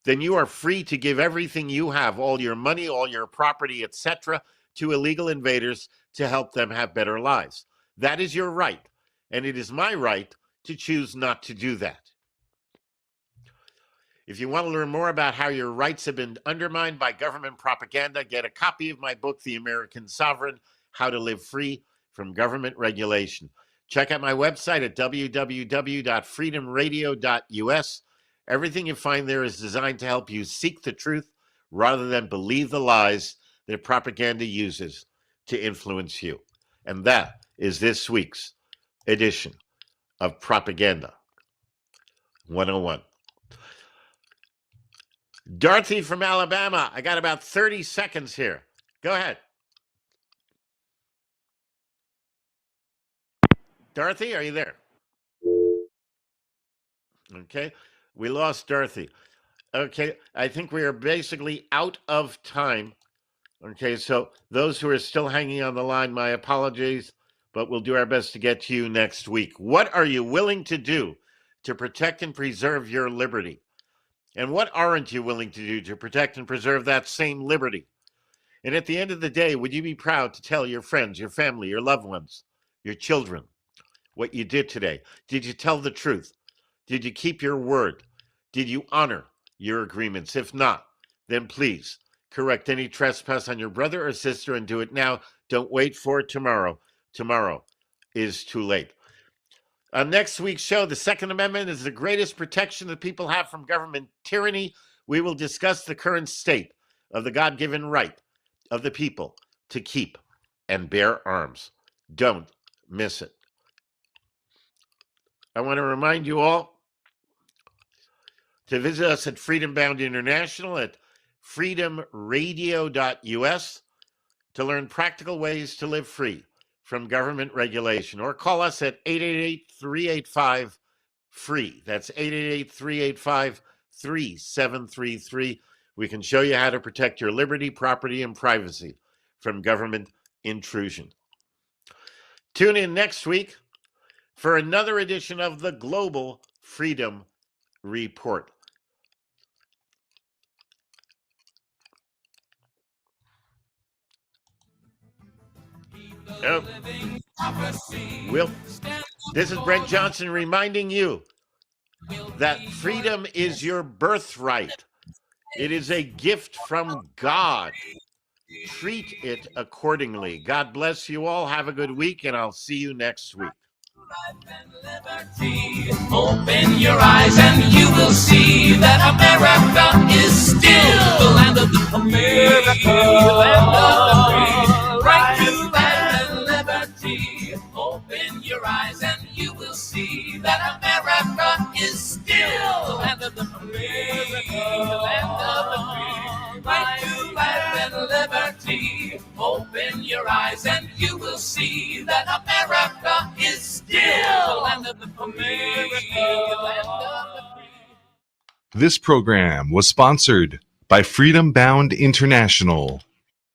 then you are free to give everything you have, all your money, all your property, etc., to illegal invaders to help them have better lives. That is your right, and it is my right to choose not to do that. If you want to learn more about how your rights have been undermined by government propaganda, get a copy of my book, The American Sovereign: How to Live Free from Government Regulation. Check out my website at www.freedomradio.us. Everything you find there is designed to help you seek the truth rather than believe the lies that propaganda uses to influence you. And that is this week's edition of Propaganda 101. Dorothy from Alabama, I got about 30 seconds here. Go ahead. Dorothy, are you there? Okay, we lost Dorothy. Okay, I think we are basically out of time. Okay, so those who are still hanging on the line, my apologies, but we'll do our best to get to you next week. What are you willing to do to protect and preserve your liberty? And what aren't you willing to do to protect and preserve that same liberty? And at the end of the day, would you be proud to tell your friends, your family, your loved ones, your children what you did today? Did you tell the truth? Did you keep your word? Did you honor your agreements? If not, then please correct any trespass on your brother or sister and do it now. Don't wait for tomorrow. Tomorrow is too late. On next week's show, the Second Amendment is the greatest protection that people have from government tyranny. We will discuss the current state of the God-given right of the people to keep and bear arms. Don't miss it. I want to remind you all to visit us at Freedom Bound International at freedomradio.us to learn practical ways to live free from government regulation, or call us at 888-385-FREE. That's 888-385-3733. We can show you how to protect your liberty, property, and privacy from government intrusion. Tune in next week for another edition of the Global Freedom Report. Oh. This is Brent Johnson reminding you that freedom is your birthright. It is a gift from God. Treat it accordingly. God bless you all. Have a good week, and I'll see you next week. Open your eyes and you will see that America is still the land of the America, land of the free, right to life and liberty. Open your eyes and you will see that America is still the land of the America, land of the free, right to life and liberty. Open your eyes and you will see that America is still the land of the America, land of the free. This program was sponsored by Freedom Bound International.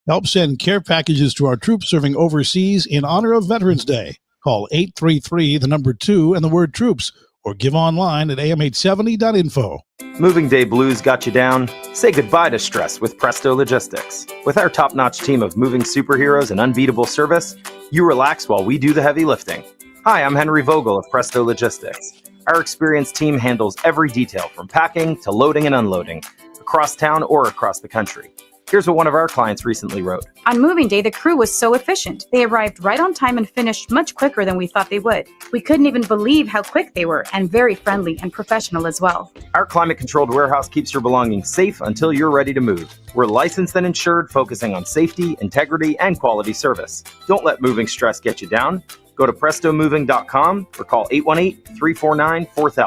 Help send care packages to our troops serving overseas in honor of Veterans Day. Call 833, the number 2, and the word troops, or give online at am870.info. Moving day blues got you down? Say goodbye to stress with Presto Logistics. With our top-notch team of moving superheroes and unbeatable service, you relax while we do the heavy lifting. Hi, I'm Henry Vogel of Presto Logistics. Our experienced team handles every detail from packing to loading and unloading, across town or across the country. Here's what one of our clients recently wrote. On moving day, the crew was so efficient. They arrived right on time and finished much quicker than we thought they would. We couldn't even believe how quick they were, and very friendly and professional as well. Our climate-controlled warehouse keeps your belongings safe until you're ready to move. We're licensed and insured, focusing on safety, integrity, and quality service. Don't let moving stress get you down. Go to prestomoving.com or call 818-349-4000.